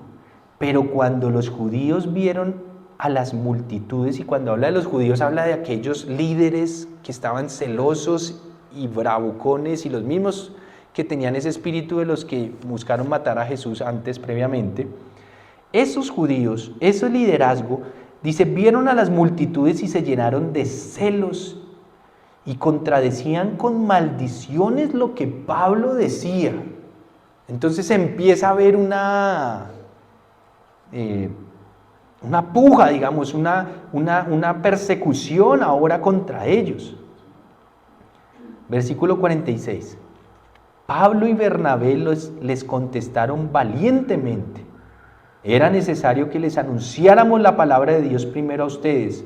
Speaker 1: Pero cuando los judíos vieron a las multitudes, y cuando habla de los judíos habla de aquellos líderes que estaban celosos y bravucones, y los mismos que tenían ese espíritu de los que buscaron matar a Jesús antes, previamente. Esos judíos, ese liderazgo, dice, vieron a las multitudes y se llenaron de celos y contradecían con maldiciones lo que Pablo decía. Entonces empieza a haber una puja, digamos, una persecución ahora contra ellos. Versículo 46. Pablo y Bernabé les contestaron valientemente: era necesario que les anunciáramos la palabra de Dios primero a ustedes,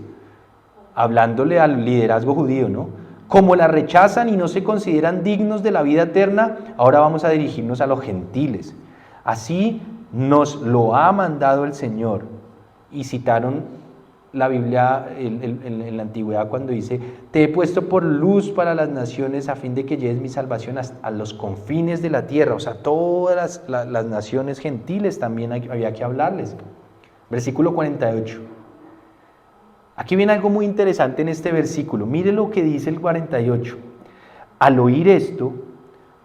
Speaker 1: hablándole al liderazgo judío, ¿no? Como la rechazan y no se consideran dignos de la vida eterna, ahora vamos a dirigirnos a los gentiles. Así nos lo ha mandado el Señor. Y citaron la Biblia en la antigüedad cuando dice: te he puesto por luz para las naciones a fin de que lleves mi salvación a los confines de la tierra. O sea, todas las naciones gentiles también había que hablarles. Versículo 48. Aquí viene algo muy interesante en este versículo. Mire lo que dice el 48. Al oír esto,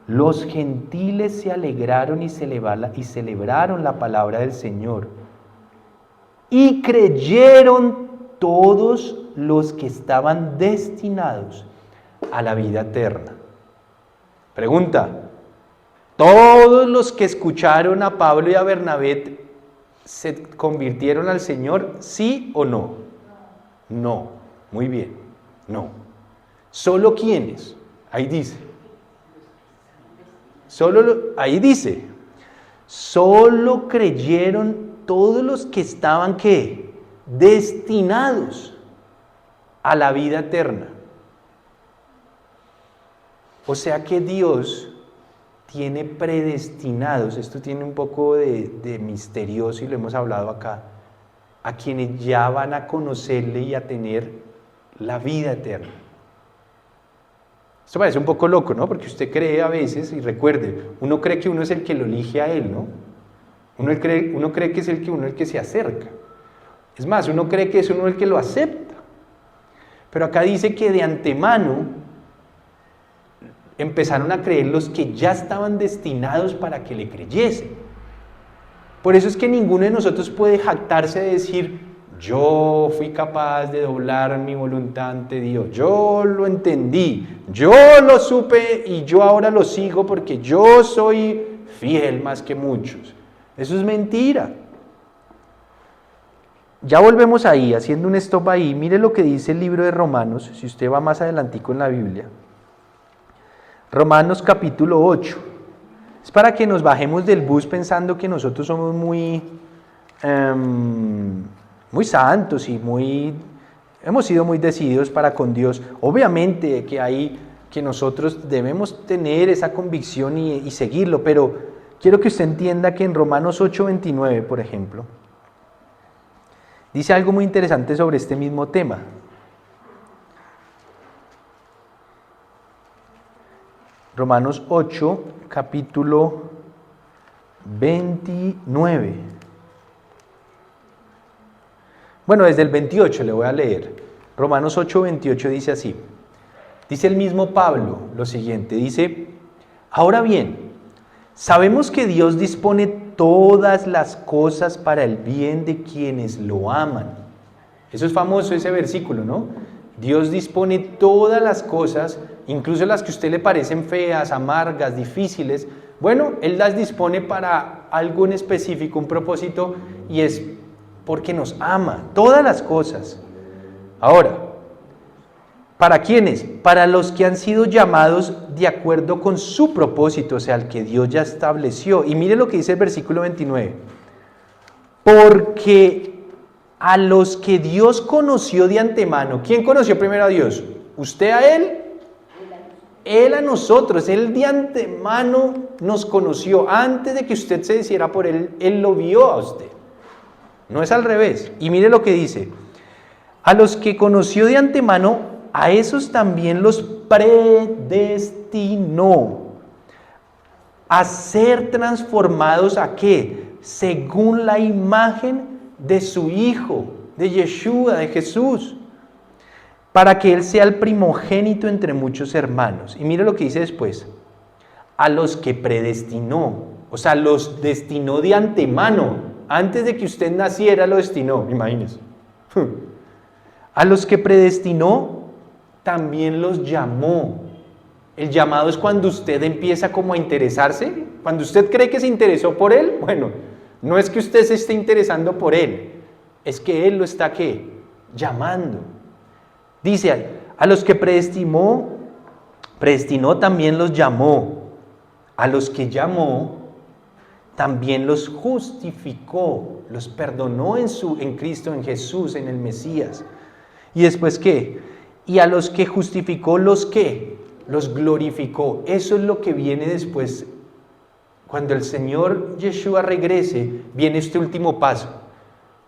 Speaker 1: los gentiles se alegraron y celebraron la palabra del Señor. Y creyeron todos los que estaban destinados a la vida eterna. Pregunta: ¿todos los que escucharon a Pablo y a Bernabé se convirtieron al Señor? ¿Sí o no? No. Muy bien. No. ¿Solo quiénes? Ahí dice. Ahí dice. Solo creyeron todos los que estaban, ¿qué? Destinados a la vida eterna. O sea que Dios tiene predestinados, esto tiene un poco de misterioso y lo hemos hablado acá, a quienes ya van a conocerle y a tener la vida eterna. Esto parece un poco loco, ¿no? Porque usted cree a veces, y recuerde, uno cree que uno es el que lo elige a él, ¿no? Uno cree que es el que se acerca. Es más, uno cree que es uno el que lo acepta. Pero acá dice que de antemano empezaron a creer los que ya estaban destinados para que le creyesen. Por eso es que ninguno de nosotros puede jactarse de decir, yo fui capaz de doblar mi voluntad ante Dios, yo lo entendí, yo lo supe y yo ahora lo sigo porque yo soy fiel más que muchos. Eso es mentira. Ya volvemos ahí, haciendo un stop ahí. Mire lo que dice el libro de Romanos, si usted va más adelantico en la Biblia. Romanos capítulo 8. Es para que nos bajemos del bus pensando que nosotros somos muy santos y hemos sido muy decididos para con Dios. Obviamente que nosotros debemos tener esa convicción y seguirlo, pero quiero que usted entienda que en Romanos 8:29, por ejemplo, dice algo muy interesante sobre este mismo tema. Romanos 8, capítulo 29. Bueno, desde el 28 le voy a leer. Romanos 8, 28 dice así. Dice el mismo Pablo lo siguiente, dice, ahora bien, sabemos que Dios dispone todas las cosas para el bien de quienes lo aman. Eso es famoso ese versículo, ¿no? Dios dispone todas las cosas, incluso las que a usted le parecen feas, amargas, difíciles. Bueno, Él las dispone para algo en específico, un propósito, y es porque nos ama, todas las cosas. Ahora, ¿para quiénes? Para los que han sido llamados de acuerdo con su propósito, o sea, el que Dios ya estableció. Y mire lo que dice el versículo 29. Porque a los que Dios conoció de antemano, ¿quién conoció primero a Dios? ¿Usted a Él? Él a nosotros. Él de antemano nos conoció. Antes de que usted se hiciera por Él, Él lo vio a usted. No es al revés. Y mire lo que dice. A los que conoció de antemano, a esos también los predestinó a ser transformados ¿a qué? Según la imagen de su Hijo, de Yeshua, de Jesús, para que Él sea el primogénito entre muchos hermanos. Y mire lo que dice después. A los que predestinó, o sea, los destinó de antemano. Antes de que usted naciera lo destinó, imagínese. A los que predestinó, también los llamó. El llamado es cuando usted empieza como a interesarse. Cuando usted cree que se interesó por Él, bueno, no es que usted se esté interesando por Él, es que Él lo está, ¿qué? Llamando. Dice, a los que predestinó también los llamó. A los que llamó, también los justificó, los perdonó en Cristo, en Jesús, en el Mesías. ¿Y después qué? Y a los que justificó, ¿los qué? Los glorificó. Eso es lo que viene después. Cuando el Señor Yeshua regrese, viene este último paso.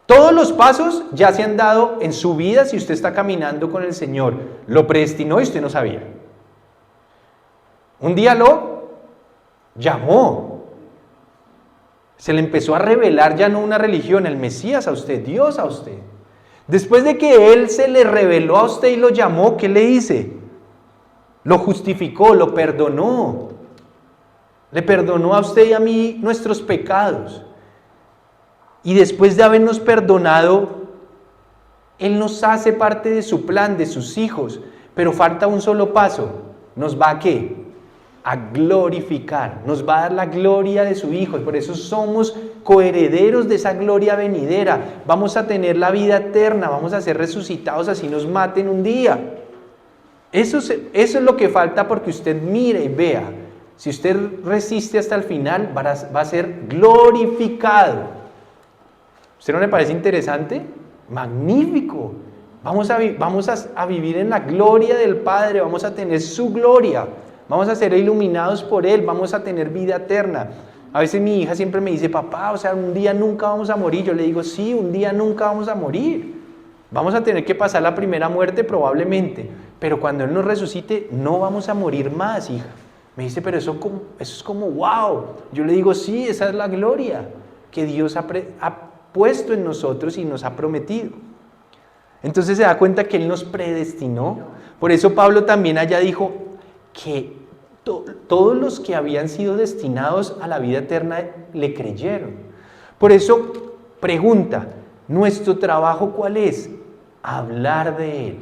Speaker 1: Todos los pasos ya se han dado en su vida si usted está caminando con el Señor. Lo predestinó y usted no sabía. Un día lo llamó. Se le empezó a revelar ya no una religión, el Mesías a usted, Dios a usted. Después de que Él se le reveló a usted y lo llamó, ¿qué le hice? Lo justificó, lo perdonó. Le perdonó a usted y a mí nuestros pecados. Y después de habernos perdonado, Él nos hace parte de su plan, de sus hijos. Pero falta un solo paso. ¿Nos va a qué? A glorificar. Nos va a dar la gloria de su Hijo. Por eso somos coherederos de esa gloria venidera. Vamos a tener la vida eterna. Vamos a ser resucitados así nos maten un día. Eso es lo que falta porque usted mire y vea. Si usted resiste hasta el final, va a ser glorificado. ¿Usted no le parece interesante? Magnífico. Vamos a vivir en la gloria del Padre, vamos a tener su gloria, vamos a ser iluminados por Él, vamos a tener vida eterna. A veces mi hija siempre me dice, papá, o sea, un día nunca vamos a morir. Yo le digo, sí, un día nunca vamos a morir. Vamos a tener que pasar la primera muerte probablemente, pero cuando Él nos resucite no vamos a morir más, hija. Me dice, pero eso es como wow. Yo le digo, sí, esa es la gloria que Dios ha puesto en nosotros y nos ha prometido. Entonces se da cuenta que Él nos predestinó. Por eso Pablo también allá dijo que todos los que habían sido destinados a la vida eterna le creyeron. Por eso pregunta, ¿nuestro trabajo cuál es? Hablar de Él.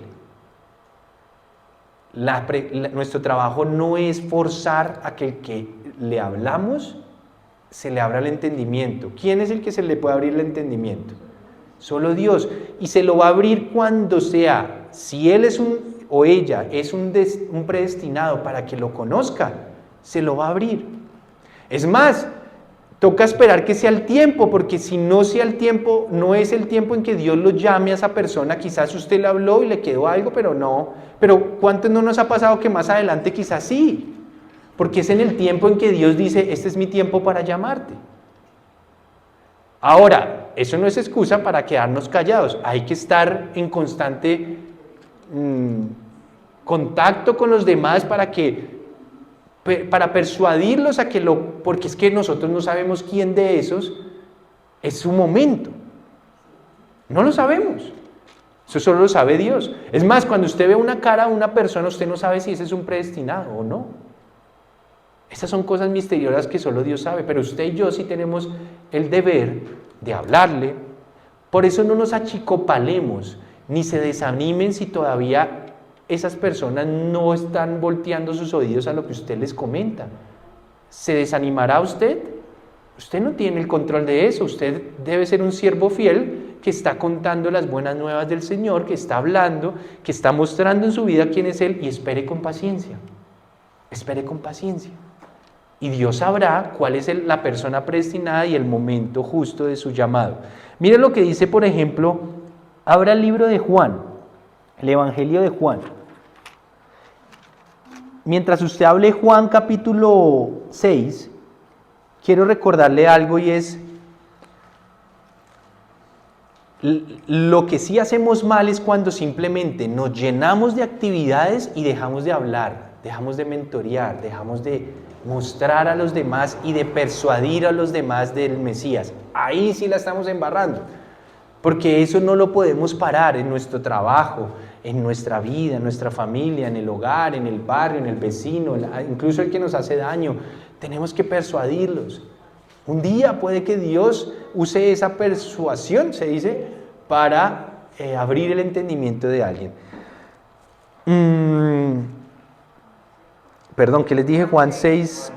Speaker 1: Nuestro trabajo no es forzar a que el que le hablamos se le abra el entendimiento. ¿Quién es el que se le puede abrir el entendimiento? Solo Dios. Y se lo va a abrir cuando sea, si él es o ella es un predestinado para que lo conozca, se lo va a abrir. Es más, toca esperar que sea el tiempo, porque si no sea el tiempo, no es el tiempo en que Dios lo llame a esa persona. Quizás usted le habló y le quedó algo, pero no. Pero ¿cuántos no nos ha pasado que más adelante quizás sí? Porque es en el tiempo en que Dios dice, este es mi tiempo para llamarte. Ahora, eso no es excusa para quedarnos callados. Hay que estar en constante contacto con los demás para persuadirlos a que porque es que nosotros no sabemos quién de esos es su momento. No lo sabemos. Eso solo lo sabe Dios. Es más, cuando usted ve una cara a una persona, usted no sabe si ese es un predestinado o no. Estas son cosas misteriosas que solo Dios sabe, pero usted y yo sí tenemos el deber de hablarle. Por eso no nos achicopalemos, ni se desanimen si todavía esas personas no están volteando sus oídos a lo que usted les comenta. ¿Se desanimará usted? Usted no tiene el control de eso. Usted debe ser un siervo fiel que está contando las buenas nuevas del Señor, que está hablando, que está mostrando en su vida quién es Él, y espere con paciencia. Espere con paciencia. Y Dios sabrá cuál es la persona predestinada y el momento justo de su llamado. Mire lo que dice, por ejemplo, abra el libro de Juan, el Evangelio de Juan. Mientras usted hable Juan capítulo 6, quiero recordarle algo, y es, lo que sí hacemos mal es cuando simplemente nos llenamos de actividades y dejamos de hablar, dejamos de mentorear, dejamos de mostrar a los demás y de persuadir a los demás del Mesías. Ahí sí la estamos embarrando, porque eso no lo podemos parar en nuestro trabajo, en nuestra vida, en nuestra familia, en el hogar, en el barrio, en el vecino, incluso el que nos hace daño. Tenemos que persuadirlos. Un día puede que Dios use esa persuasión, se dice, para abrir el entendimiento de alguien. Perdón, ¿qué les dije? Juan 6,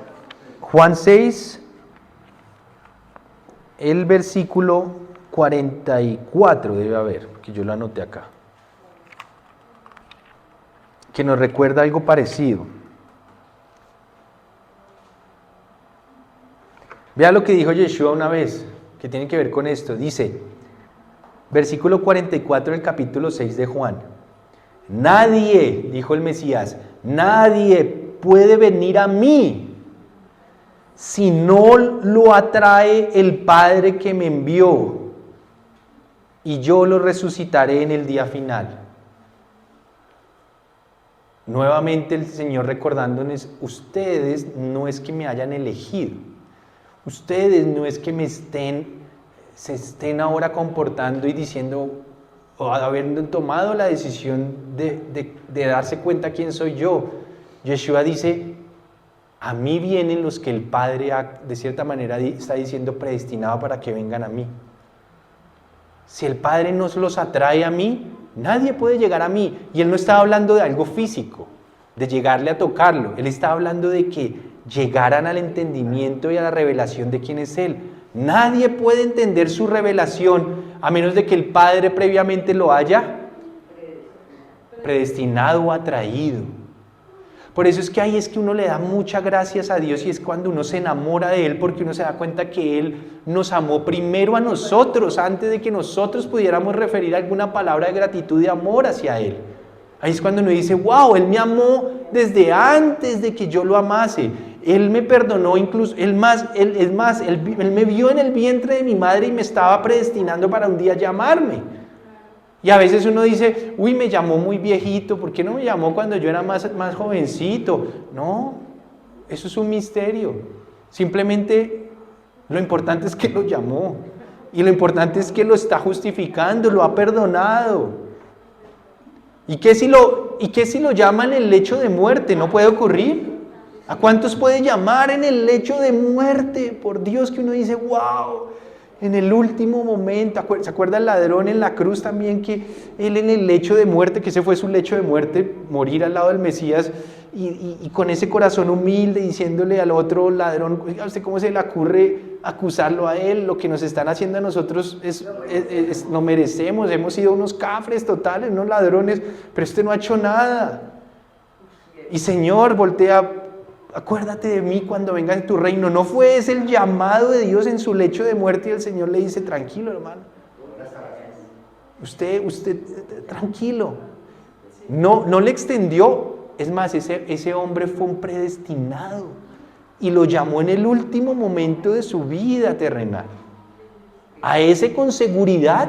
Speaker 1: el versículo 44 debe haber, porque yo lo anoté acá, que nos recuerda algo parecido. Vea lo que dijo Yeshua una vez, que tiene que ver con esto. Dice, versículo 44 del capítulo 6 de Juan. Nadie, dijo el Mesías, nadie puede venir a mí si no lo atrae el Padre que me envió, y yo lo resucitaré en el día final. Nuevamente el Señor recordándonos, ustedes no es que me hayan elegido, ustedes no es que se estén ahora comportando y diciendo, o habiendo tomado la decisión de darse cuenta quién soy yo. Yeshua dice, a mí vienen los que el Padre de cierta manera está diciendo predestinado para que vengan a mí. Si el Padre no los atrae a mí, nadie puede llegar a mí. Y Él no estaba hablando de algo físico, de llegarle a tocarlo. Él estaba hablando de que llegaran al entendimiento y a la revelación de quién es Él. Nadie puede entender su revelación a menos de que el Padre previamente lo haya predestinado o atraído. Por eso es que ahí es que uno le da muchas gracias a Dios, y es cuando uno se enamora de Él, porque uno se da cuenta que Él nos amó primero a nosotros, antes de que nosotros pudiéramos referir alguna palabra de gratitud y amor hacia Él. Ahí es cuando uno dice, wow, Él me amó desde antes de que yo lo amase. Él me perdonó incluso, Él me vio en el vientre de mi madre y me estaba predestinando para un día llamarme. Y a veces uno dice, uy, me llamó muy viejito, ¿por qué no me llamó cuando yo era más jovencito? No, eso es un misterio. Simplemente lo importante es que lo llamó. Y lo importante es que lo está justificando, lo ha perdonado. ¿Y qué si lo llaman en el lecho de muerte? ¿No puede ocurrir? ¿A cuántos puede llamar en el lecho de muerte? Por Dios, que uno dice, wow, en el último momento. ¿Se acuerda el ladrón en la cruz también? Que él en el lecho de muerte, que ese fue su lecho de muerte, morir al lado del Mesías, y con ese corazón humilde diciéndole al otro ladrón, oiga, ¿usted cómo se le ocurre acusarlo a él? Lo que nos están haciendo a nosotros lo merecemos, hemos sido unos cafres totales, unos ladrones, pero este no ha hecho nada. Y Señor, voltea, acuérdate de mí cuando vengas en tu reino. ¿No fue ese el llamado de Dios en su lecho de muerte? Y el Señor le dice, tranquilo, hermano. Usted, tranquilo. No le extendió. Es más, ese hombre fue un predestinado y lo llamó en el último momento de su vida terrenal. A ese con seguridad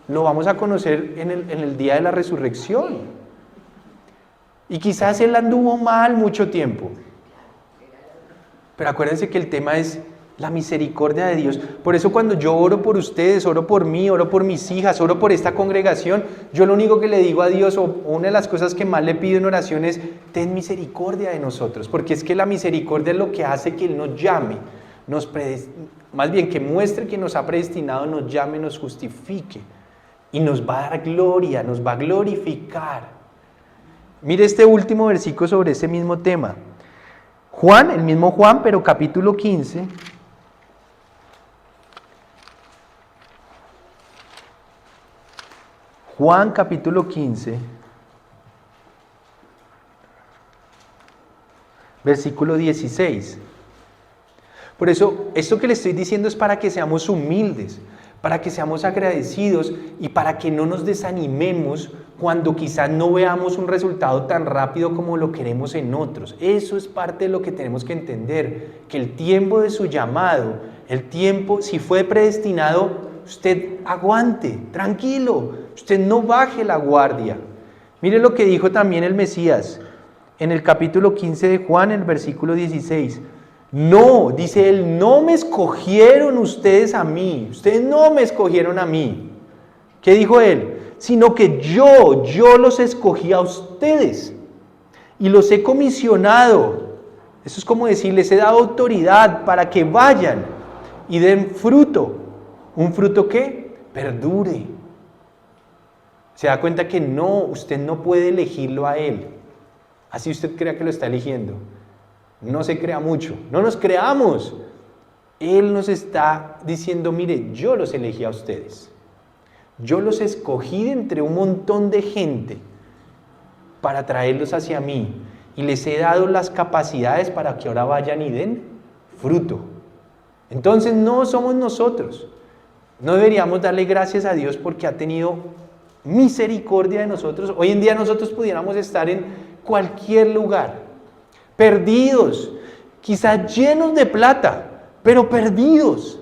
Speaker 1: lo vamos a conocer en el día de la resurrección. Y quizás él anduvo mal mucho tiempo. Pero acuérdense que el tema es la misericordia de Dios. Por eso cuando yo oro por ustedes, oro por mí, oro por mis hijas, oro por esta congregación, yo lo único que le digo a Dios, o una de las cosas que más le pido en oración es, ten misericordia de nosotros, porque es que la misericordia es lo que hace que Él nos llame, más bien que muestre que nos ha predestinado, nos llame, nos justifique, y nos va a dar gloria, nos va a glorificar. Mire este último versículo sobre ese mismo tema. Juan, el mismo Juan, pero capítulo 15. Juan capítulo 15, versículo 16. Por eso, esto que le estoy diciendo es para que seamos humildes, para que seamos agradecidos y para que no nos desanimemos cuando quizás no veamos un resultado tan rápido como lo queremos en otros. Eso es parte de lo que tenemos que entender, que el tiempo de su llamado, el tiempo, si fue predestinado, usted aguante, tranquilo, usted no baje la guardia. Mire lo que dijo también el Mesías en el capítulo 15 de Juan, en el versículo 16. No, dice él, no me escogieron ustedes a mí, ustedes no me escogieron a mí. ¿Qué dijo él? Sino que yo los escogí a ustedes y los he comisionado. Eso es como decir, les he dado autoridad para que vayan y den fruto. ¿Un fruto qué? Perdure. Se da cuenta que no, usted no puede elegirlo a él. Así usted crea que lo está eligiendo. No se crea mucho, no nos creamos. Él nos está diciendo, mire, yo los elegí a ustedes. Yo los escogí de entre un montón de gente para traerlos hacia mí y les he dado las capacidades para que ahora vayan y den fruto. Entonces no somos nosotros. No deberíamos darle gracias a Dios porque ha tenido misericordia de nosotros. Hoy en día nosotros pudiéramos estar en cualquier lugar, perdidos, quizás llenos de plata, pero perdidos,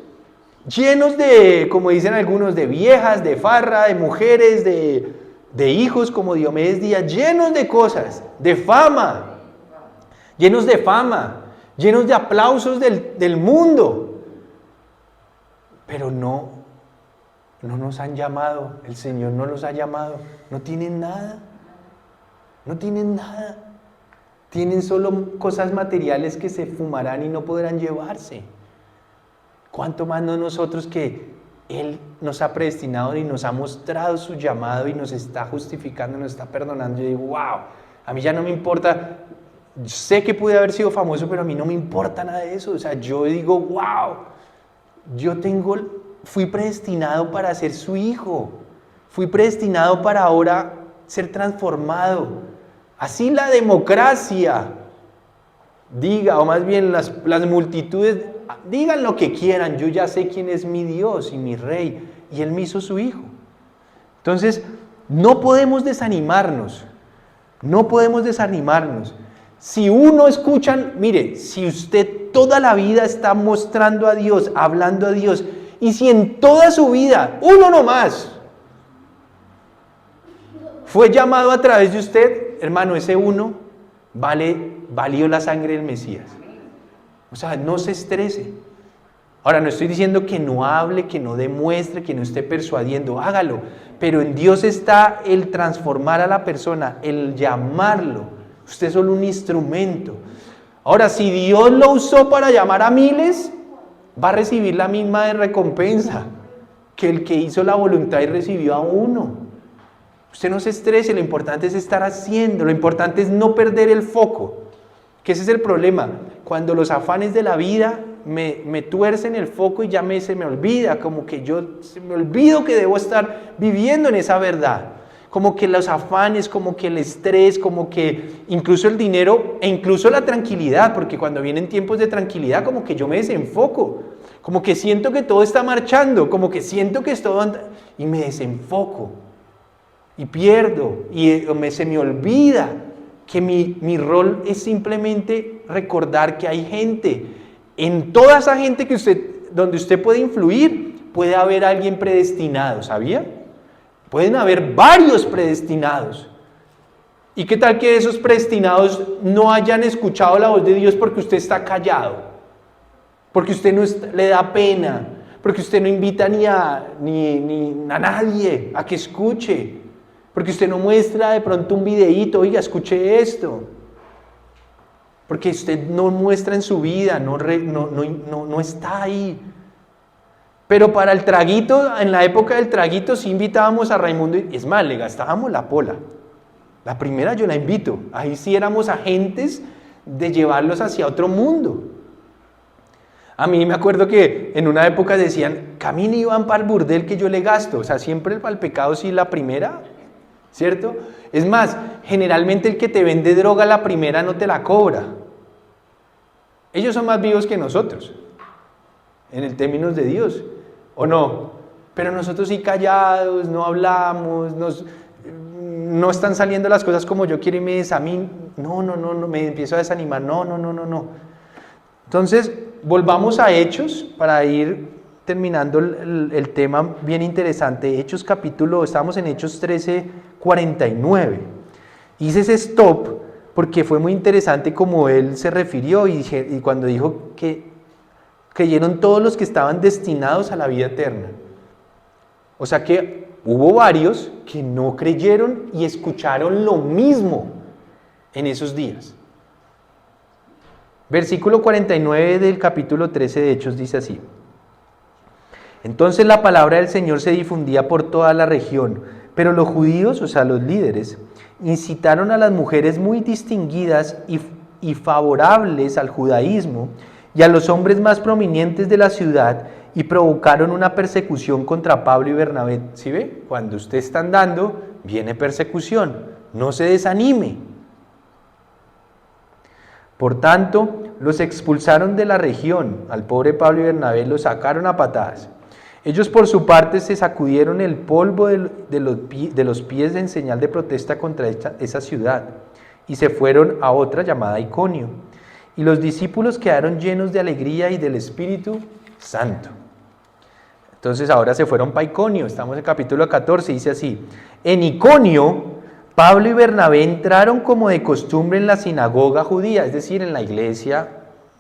Speaker 1: llenos de, como dicen algunos, de viejas, de farra, de mujeres, de hijos como Diomedes Díaz, llenos de cosas, de fama, llenos de aplausos del mundo, pero no nos han llamado, el Señor no los ha llamado, no tienen nada, tienen solo cosas materiales que se fumarán y no podrán llevarse. ¿Cuánto más no nosotros que Él nos ha predestinado y nos ha mostrado su llamado y nos está justificando, nos está perdonando? Yo digo, wow, a mí ya no me importa, sé que pude haber sido famoso, pero a mí no me importa nada de eso. O sea, yo digo, wow, fui predestinado para ser su hijo, fui predestinado para ahora ser transformado. Así la democracia diga, o más bien las multitudes digan lo que quieran, yo ya sé quién es mi Dios y mi Rey, y Él me hizo su hijo. Entonces, no podemos desanimarnos. Si uno escucha, mire, si usted toda la vida está mostrando a Dios, hablando a Dios, y si en toda su vida, uno nomás, fue llamado a través de usted, hermano, ese uno valió la sangre del Mesías. O sea, no se estrese. Ahora, no estoy diciendo que no hable, que no demuestre, que no esté persuadiendo, hágalo. Pero en Dios está el transformar a la persona, el llamarlo. Usted es solo un instrumento. Ahora, si Dios lo usó para llamar a miles, va a recibir la misma recompensa que el que hizo la voluntad y recibió a uno. Usted no se estrese, lo importante es estar haciendo, lo importante es no perder el foco, que ese es el problema. Cuando los afanes de la vida me tuercen el foco y ya se me olvida, como que se me olvido que debo estar viviendo en esa verdad. Como que los afanes, como que el estrés, como que incluso el dinero e incluso la tranquilidad, porque cuando vienen tiempos de tranquilidad como que yo me desenfoco, como que siento que todo está marchando, como que siento que es todo y me desenfoco y pierdo y se me olvida que mi rol es simplemente recordar que hay gente, en toda esa gente donde usted puede influir, puede haber alguien predestinado, ¿sabía? Pueden haber varios predestinados. ¿Y qué tal que esos predestinados no hayan escuchado la voz de Dios porque usted está callado? Porque usted no le da pena, porque usted no invita ni a nadie a que escuche, porque usted no muestra de pronto un videíto, oiga, escuche esto. Porque usted no muestra en su vida, no está ahí. Pero para el traguito, en la época del traguito, sí invitábamos a Raimundo, es más, le gastábamos la pola. La primera yo la invito, ahí sí éramos agentes de llevarlos hacia otro mundo. A mí me acuerdo que en una época decían, camine y van para el burdel que yo le gasto. O sea, siempre para el pecado sí la primera, ¿cierto? Es más, generalmente el que te vende droga la primera no te la cobra. Ellos son más vivos que nosotros, en el términos de Dios. ¿O no? Pero nosotros sí callados, no hablamos, no están saliendo las cosas como yo quiero y me desamino. No, me empiezo a desanimar. No. Entonces, volvamos a Hechos para ir terminando el tema bien interesante. Hechos estamos en Hechos 13:49. Hice ese stop porque fue muy interesante como él se refirió y cuando dijo que creyeron todos los que estaban destinados a la vida eterna. O sea que hubo varios que no creyeron y escucharon lo mismo en esos días. Versículo 49 del capítulo 13 de Hechos dice así: Entonces la palabra del Señor se difundía por toda la región, pero los judíos, o sea los líderes, incitaron a las mujeres muy distinguidas y favorables al judaísmo y a los hombres más prominentes de la ciudad y provocaron una persecución contra Pablo y Bernabé. ¿Sí ve? Cuando usted está andando, viene persecución. No se desanime. Por tanto, los expulsaron de la región. Al pobre Pablo y Bernabé los sacaron a patadas. Ellos por su parte se sacudieron el polvo de los pies en señal de protesta contra esa ciudad y se fueron a otra llamada Iconio. Y los discípulos quedaron llenos de alegría y del Espíritu Santo. Entonces ahora se fueron para Iconio, estamos en el capítulo 14, dice así: En Iconio, Pablo y Bernabé entraron como de costumbre en la sinagoga judía, es decir, en la iglesia,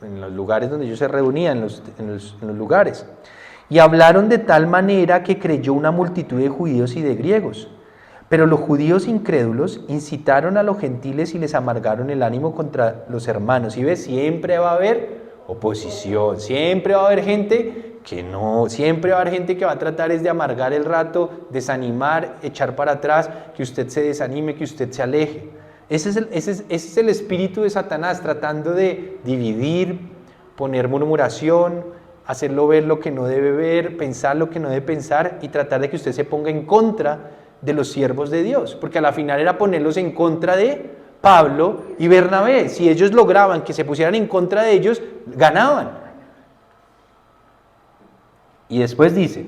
Speaker 1: en los lugares donde ellos se reunían, en los lugares, y hablaron de tal manera que creyó una multitud de judíos y de griegos. Pero los judíos incrédulos incitaron a los gentiles y les amargaron el ánimo contra los hermanos. ¿Y ves? Siempre va a haber oposición, siempre va a haber gente que no, siempre va a haber gente que va a tratar es de amargar el rato, desanimar, echar para atrás, que usted se desanime, que usted se aleje. Ese es el espíritu de Satanás, tratando de dividir, poner murmuración, hacerlo ver lo que no debe ver, pensar lo que no debe pensar y tratar de que usted se ponga en contra de los siervos de Dios, porque a la final era ponerlos en contra de Pablo y Bernabé. Si ellos lograban que se pusieran en contra de ellos, ganaban. Y después dice,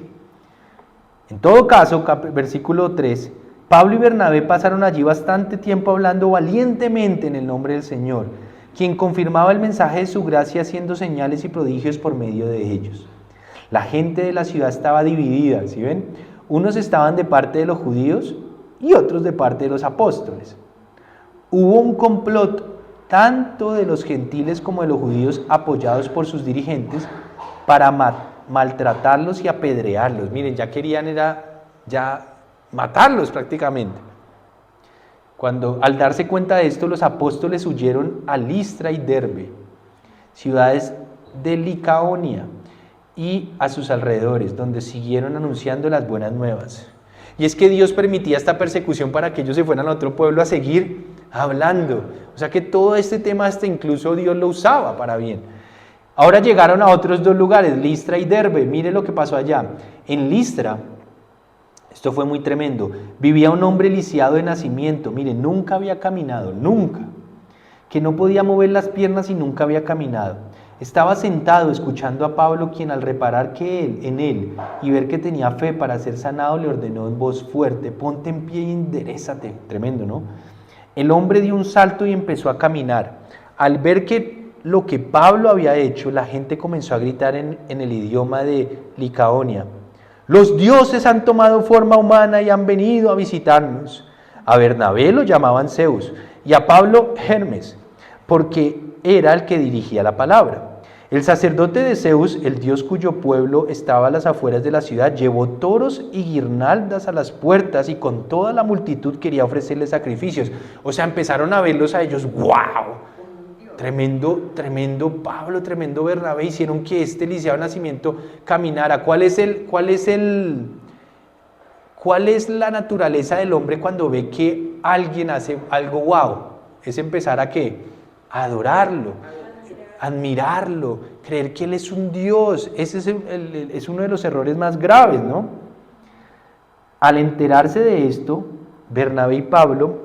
Speaker 1: en todo caso, versículo 3, Pablo y Bernabé pasaron allí bastante tiempo hablando valientemente en el nombre del Señor, quien confirmaba el mensaje de su gracia haciendo señales y prodigios por medio de ellos. La gente de la ciudad estaba dividida, ¿sí ven? Unos estaban de parte de los judíos y otros de parte de los apóstoles. Hubo un complot tanto de los gentiles como de los judíos apoyados por sus dirigentes para maltratarlos y apedrearlos. Miren, ya querían ya matarlos prácticamente. Al darse cuenta de esto, los apóstoles huyeron a Listra y Derbe, ciudades de Licaonia y a sus alrededores, donde siguieron anunciando las buenas nuevas. Y es que Dios permitía esta persecución para que ellos se fueran a otro pueblo a seguir hablando. O sea que todo este tema hasta incluso Dios lo usaba para bien. Ahora llegaron a otros dos lugares, Listra y Derbe. Mire lo que pasó allá. En Listra, esto fue muy tremendo, vivía un hombre lisiado de nacimiento. Mire, nunca había caminado, nunca. Que no podía mover las piernas y nunca había caminado. Estaba sentado escuchando a Pablo, quien al reparar en él y ver que tenía fe para ser sanado, le ordenó en voz fuerte: ponte en pie y enderézate. Tremendo, ¿no? El hombre dio un salto y empezó a caminar. Al ver que lo que Pablo había hecho, la gente comenzó a gritar en el idioma de Licaonia: los dioses han tomado forma humana y han venido a visitarnos. A Bernabé lo llamaban Zeus y a Pablo Hermes, porque era el que dirigía la palabra. El sacerdote de Zeus, el dios cuyo pueblo estaba a las afueras de la ciudad, llevó toros y guirnaldas a las puertas y con toda la multitud quería ofrecerles sacrificios. O sea, empezaron a verlos a ellos. ¡Wow! Tremendo Pablo, tremendo Bernabé. Hicieron que este lisiado de nacimiento caminara. ¿Cuál es la naturaleza del hombre cuando ve que alguien hace algo wow? Es empezar a ¿qué? A adorarlo, admirarlo, creer que Él es un Dios. Ese es uno de los errores más graves, ¿no? Al enterarse de esto, Bernabé y Pablo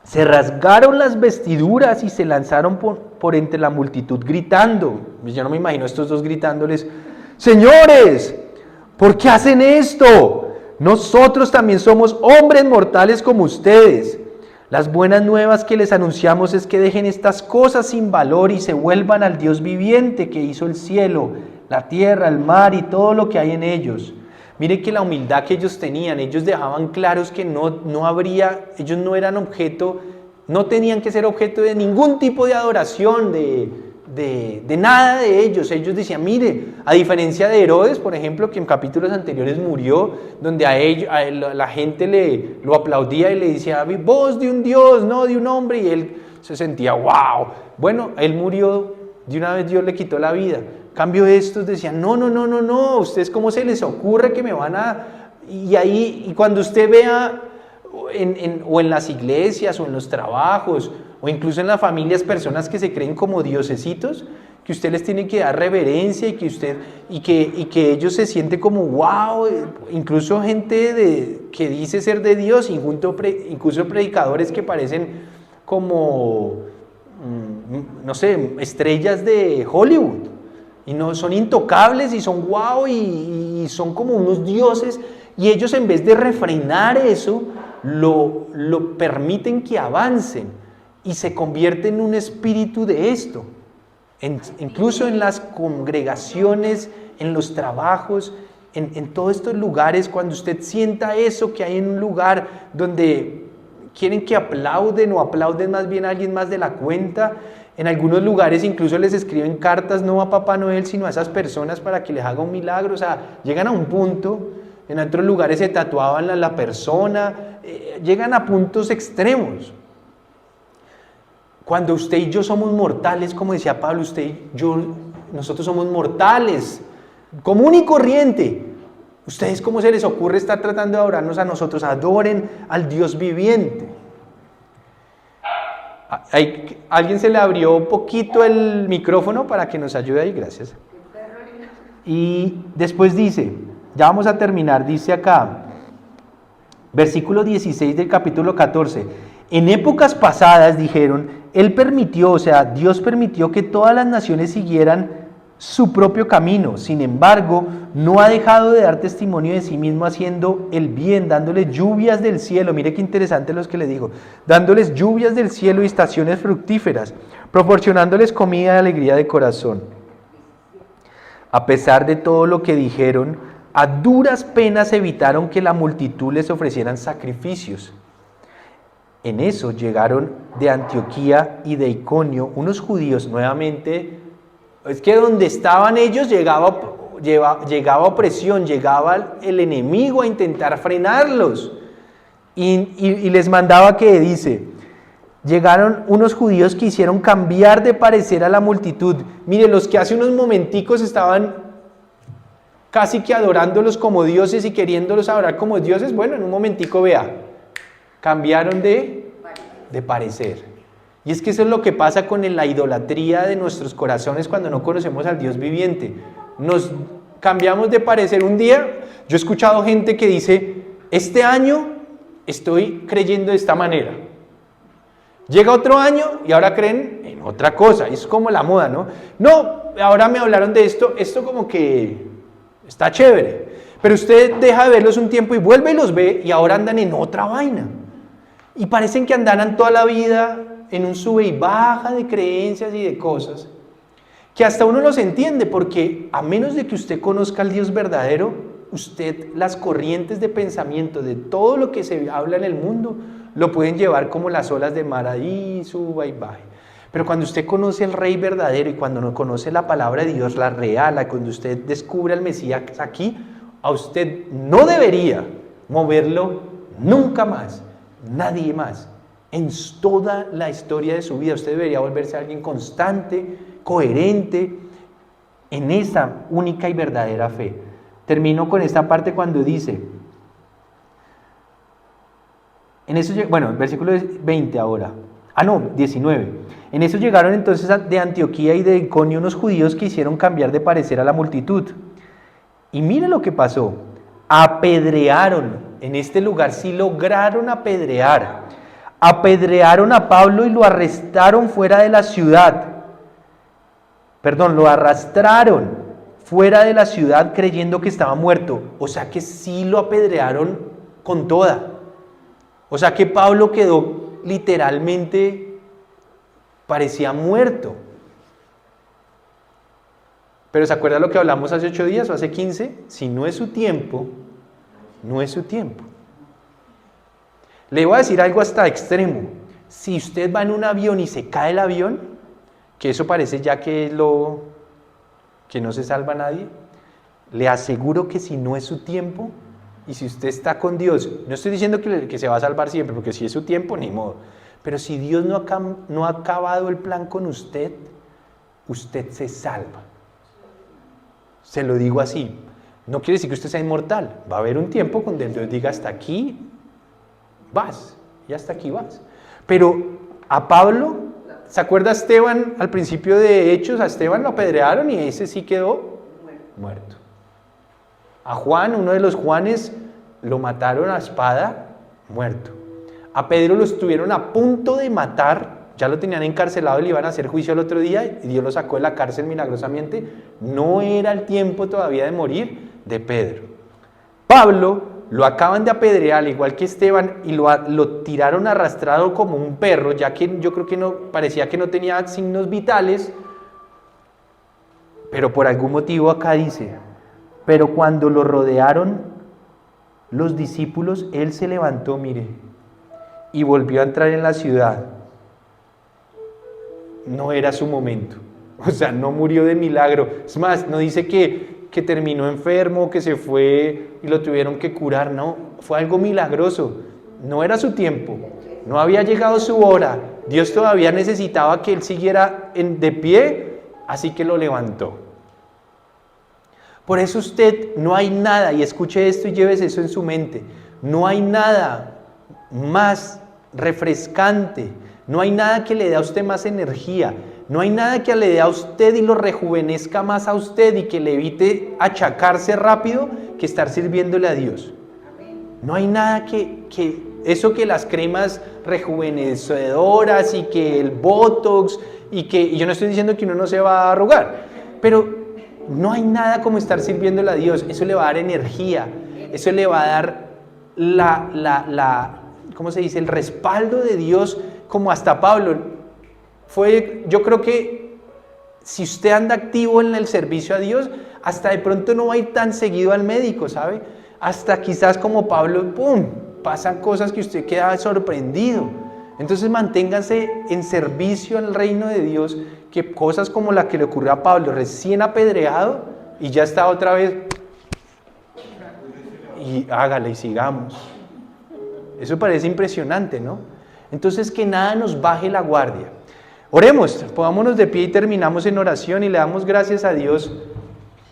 Speaker 1: se rasgaron las vestiduras y se lanzaron por entre la multitud gritando. Yo no me imagino a estos dos gritándoles: señores, ¿por qué hacen esto? Nosotros también somos hombres mortales como ustedes. Las buenas nuevas que les anunciamos es que dejen estas cosas sin valor y se vuelvan al Dios viviente que hizo el cielo, la tierra, el mar y todo lo que hay en ellos. Mire que la humildad que ellos tenían, ellos dejaban claros que ellos no eran objeto, no tenían que ser objeto de ningún tipo de adoración, de nada de ellos. Ellos decían, mire, a diferencia de Herodes, por ejemplo, que en capítulos anteriores murió, donde la gente lo aplaudía y le decía: voz de un Dios, no de un hombre, y él se sentía wow. Bueno, él murió, de una vez Dios le quitó la vida. En cambio estos decían: no, ustedes cómo se les ocurre que me van a... Y cuando usted vea o en las iglesias o en los trabajos o incluso en las familias, personas que se creen como diosesitos, que usted les tiene que dar reverencia y que ellos se sienten como wow, incluso gente que dice ser de Dios, incluso predicadores que parecen como, no sé, estrellas de Hollywood, y no son intocables y son wow y son como unos dioses, y ellos en vez de refrenar eso, lo permiten que avancen y se convierte en un espíritu de esto, incluso en las congregaciones, en los trabajos, en todos estos lugares. Cuando usted sienta eso, que hay en un lugar donde quieren que aplauden o aplauden más bien a alguien más de la cuenta, en algunos lugares incluso les escriben cartas no a Papá Noel sino a esas personas para que les haga un milagro. O sea, llegan a un punto. En otros lugares se tatuaban a la persona, llegan a puntos extremos. Cuando usted y yo somos mortales, como decía Pablo, usted y yo, nosotros somos mortales, común y corriente. ¿Ustedes cómo se les ocurre estar tratando de adorarnos a nosotros? Adoren al Dios viviente. ¿Alguien se le abrió un poquito el micrófono para que nos ayude ahí? Gracias. Y después dice, ya vamos a terminar, dice acá, versículo 16 del capítulo 14. En épocas pasadas, dijeron, Dios permitió que todas las naciones siguieran su propio camino. Sin embargo, no ha dejado de dar testimonio de sí mismo haciendo el bien, dándoles lluvias del cielo. Mire qué interesante los que le digo. Dándoles lluvias del cielo y estaciones fructíferas, proporcionándoles comida y alegría de corazón. A pesar de todo lo que dijeron, a duras penas evitaron que la multitud les ofrecieran sacrificios. En eso llegaron de Antioquía y de Iconio unos judíos nuevamente, Es que donde estaban ellos llegaba opresión, llegaba el enemigo a intentar frenarlos. Y les mandaba que dice, llegaron unos judíos que hicieron cambiar de parecer a la multitud. Mire, los que hace unos momenticos estaban casi que adorándolos como dioses y queriéndolos adorar como dioses, bueno, en un momentico vea, cambiaron de parecer. Y es que eso es lo que pasa con la idolatría de nuestros corazones cuando no conocemos al Dios viviente. Nos cambiamos de parecer. Un día, yo he escuchado gente que dice, este año estoy creyendo de esta manera. Llega otro año y ahora creen en otra cosa. Es como la moda, ¿no? No, ahora me hablaron de esto como que está chévere. Pero usted deja de verlos un tiempo y vuelve y los ve y ahora andan en otra vaina. Y parecen que andaran toda la vida en un sube y baja de creencias y de cosas, que hasta uno los entiende, porque a menos de que usted conozca al Dios verdadero, usted las corrientes de pensamiento de todo lo que se habla en el mundo, lo pueden llevar como las olas de mar ahí, suba y baje. Pero cuando usted conoce al Rey verdadero y cuando no conoce la palabra de Dios, la real, cuando usted descubre al Mesías aquí, a usted no debería moverlo nunca más, nadie más. En toda la historia de su vida, usted debería volverse alguien constante, coherente, en esa única y verdadera fe. Termino con esta parte cuando dice, versículo 20 ahora, 19. En eso llegaron entonces de Antioquía y de Iconio unos judíos que hicieron cambiar de parecer a la multitud. Y mire lo que pasó, apedrearon, en este lugar sí lograron apedrear a Pablo y lo arrestaron fuera de la ciudad. Lo arrastraron fuera de la ciudad creyendo que estaba muerto. O sea que sí lo apedrearon con toda. O sea que Pablo quedó literalmente, parecía muerto. Pero ¿se acuerda lo que hablamos hace 8 días o hace 15? Si no es su tiempo, no es su tiempo. Le voy a decir algo hasta extremo. Si usted va en un avión y se cae el avión, que eso parece ya que es que no se salva a nadie, le aseguro que si no es su tiempo y si usted está con Dios, no estoy diciendo que se va a salvar siempre, porque si es su tiempo, ni modo. Pero si Dios no ha acabado el plan con usted, usted se salva. Se lo digo así. No quiere decir que usted sea inmortal. Va a haber un tiempo donde Dios diga hasta aquí vas, y hasta aquí vas. Pero a Pablo, ¿se acuerda Esteban al principio de Hechos? A Esteban lo apedrearon y ese sí quedó muerto. A Juan, uno de los Juanes, lo mataron a espada, muerto. A Pedro lo estuvieron a punto de matar, ya lo tenían encarcelado y le iban a hacer juicio el otro día y Dios lo sacó de la cárcel milagrosamente. No era el tiempo todavía de morir de Pedro. Pablo lo acaban de apedrear, al igual que Esteban, y lo tiraron arrastrado como un perro, ya que yo creo que parecía que no tenía signos vitales, pero por algún motivo acá dice, pero cuando lo rodearon los discípulos, él se levantó, mire, y volvió a entrar en la ciudad. No era su momento, o sea, no murió de milagro. Es más, no dice que terminó enfermo, que se fue y lo tuvieron que curar, no, fue algo milagroso, no era su tiempo, no había llegado su hora, Dios todavía necesitaba que él siguiera de pie, así que lo levantó. Por eso no hay nada, y escuche esto y llévese eso en su mente, no hay nada más refrescante, no hay nada que le dé a usted más energía, no hay nada que le dé a usted y lo rejuvenezca más a usted y que le evite achacarse rápido que estar sirviéndole a Dios. No hay nada que eso que las cremas rejuvenecedoras y que el Botox y yo no estoy diciendo que uno no se va a arrugar, pero no hay nada como estar sirviéndole a Dios. Eso le va a dar energía, eso le va a dar ¿cómo se dice? El respaldo de Dios, como hasta Pablo. Yo creo que si usted anda activo en el servicio a Dios, hasta de pronto no va a ir tan seguido al médico, ¿sabe? Hasta quizás como Pablo, ¡pum!, pasan cosas que usted queda sorprendido. Entonces manténganse en servicio al reino de Dios, que cosas como la que le ocurrió a Pablo, recién apedreado y ya está otra vez, y hágale y sigamos. Eso parece impresionante, ¿no? Entonces que nada nos baje la guardia. Oremos, pongámonos de pie y terminamos en oración y le damos gracias a Dios.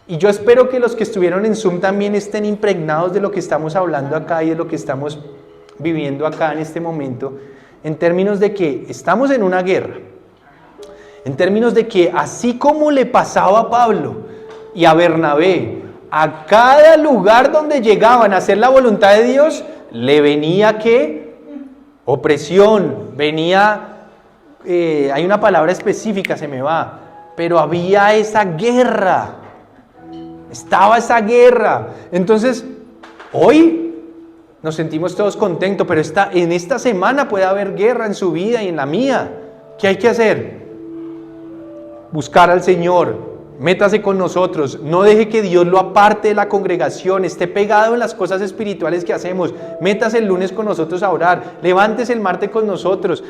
Speaker 1: Y yo espero que los que estuvieron en Zoom también estén impregnados de lo que estamos hablando acá y de lo que estamos viviendo acá en este momento, en términos de que estamos en una guerra, en términos de que así como le pasaba a Pablo y a Bernabé, a cada lugar donde llegaban a hacer la voluntad de Dios, le venía ¿qué? Opresión, venía, hay una palabra específica, se me va, pero había esa guerra, estaba esa guerra. Entonces, hoy nos sentimos todos contentos, pero en esta semana puede haber guerra en su vida y en la mía. ¿Qué hay que hacer? Buscar al Señor, métase con nosotros, no deje que Dios lo aparte de la congregación, esté pegado en las cosas espirituales que hacemos, métase el lunes con nosotros a orar, levántese el martes con nosotros,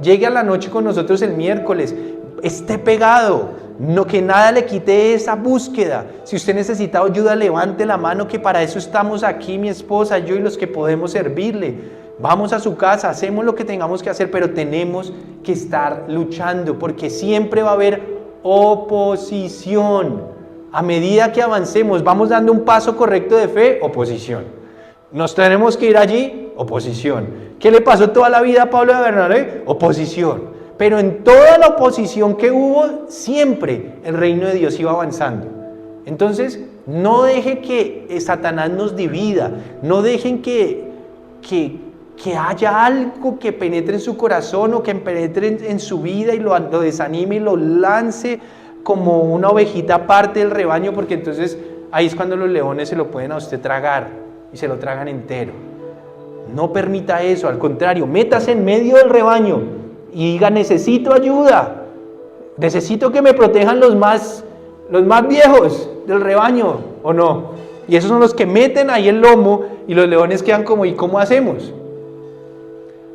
Speaker 1: llegue a la noche con nosotros el miércoles, esté pegado. No, que nada le quite esa búsqueda. Si usted necesita ayuda, levante la mano, que para eso estamos aquí, mi esposa, yo y los que podemos servirle. Vamos a su casa, hacemos lo que tengamos que hacer, pero tenemos que estar luchando, porque siempre va a haber oposición. A medida que avancemos, vamos dando un paso correcto de fe, oposición. Nos tenemos que ir allí, oposición. ¿Qué le pasó toda la vida a Pablo de Bernabé? Oposición. Pero en toda la oposición que hubo, siempre el reino de Dios iba avanzando. Entonces, no deje que Satanás nos divida, no dejen que haya algo que penetre en su corazón o que penetre en su vida y lo desanime y lo lance como una ovejita aparte del rebaño, porque entonces ahí es cuando los leones se lo pueden a usted tragar y se lo tragan entero. No permita eso, al contrario, métase en medio del rebaño y diga: necesito ayuda, necesito que me protejan los más viejos del rebaño, ¿o no? Y esos son los que meten ahí el lomo y los leones quedan como: ¿y cómo hacemos?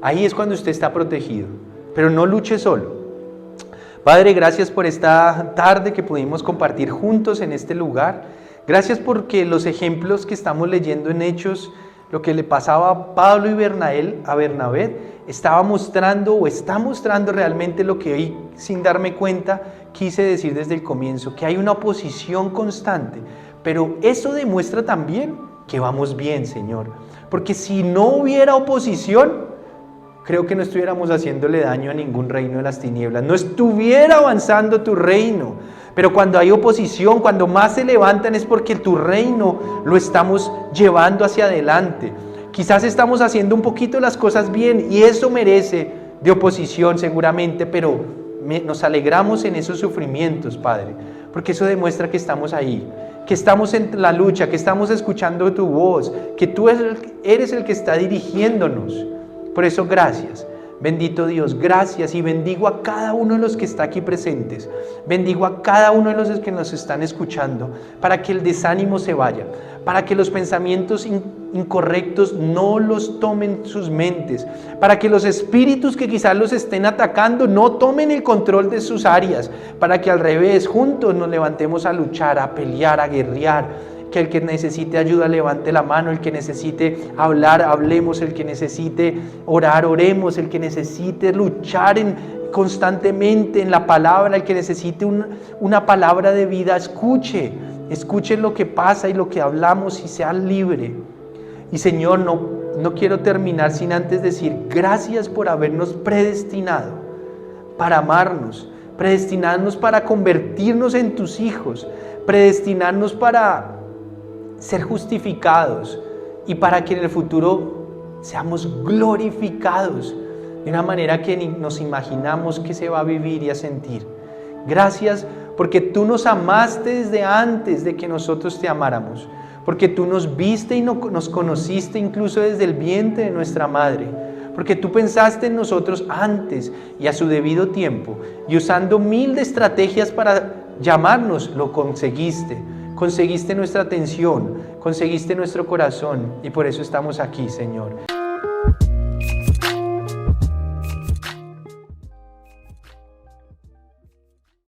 Speaker 1: Ahí es cuando usted está protegido, pero no luche solo. Padre, gracias por esta tarde que pudimos compartir juntos en este lugar. Gracias porque los ejemplos que estamos leyendo en Hechos, lo que le pasaba a Pablo y a Bernabé, estaba mostrando o está mostrando realmente lo que hoy, sin darme cuenta, quise decir desde el comienzo, que hay una oposición constante, pero eso demuestra también que vamos bien, Señor, porque si no hubiera oposición, creo que no estuviéramos haciéndole daño a ningún reino de las tinieblas, no estuviera avanzando tu reino. Pero cuando hay oposición, cuando más se levantan, es porque tu reino lo estamos llevando hacia adelante. Quizás estamos haciendo un poquito las cosas bien y eso merece de oposición seguramente, pero nos alegramos en esos sufrimientos, Padre, porque eso demuestra que estamos ahí, que estamos en la lucha, que estamos escuchando tu voz, que tú eres el que está dirigiéndonos. Por eso, gracias. Bendito Dios, gracias, y bendigo a cada uno de los que está aquí presentes, bendigo a cada uno de los que nos están escuchando, para que el desánimo se vaya, para que los pensamientos incorrectos no los tomen sus mentes, para que los espíritus que quizás los estén atacando no tomen el control de sus áreas, para que al revés, juntos nos levantemos a luchar, a pelear, a guerrear. Que el que necesite ayuda levante la mano, el que necesite hablar, hablemos, el que necesite orar, oremos, el que necesite luchar constantemente en la palabra, el que necesite una palabra de vida, escuche lo que pasa y lo que hablamos y sea libre. Y Señor, no quiero terminar sin antes decir gracias por habernos predestinado para amarnos, predestinarnos para convertirnos en tus hijos, predestinarnos para ser justificados y para que en el futuro seamos glorificados de una manera que ni nos imaginamos que se va a vivir y a sentir. Gracias porque tú nos amaste desde antes de que nosotros te amáramos, porque tú nos viste y nos conociste incluso desde el vientre de nuestra madre, porque tú pensaste en nosotros antes y a su debido tiempo, y usando 1000 de estrategias para llamarnos, lo conseguiste. Conseguiste nuestra atención, conseguiste nuestro corazón, y por eso estamos aquí, Señor.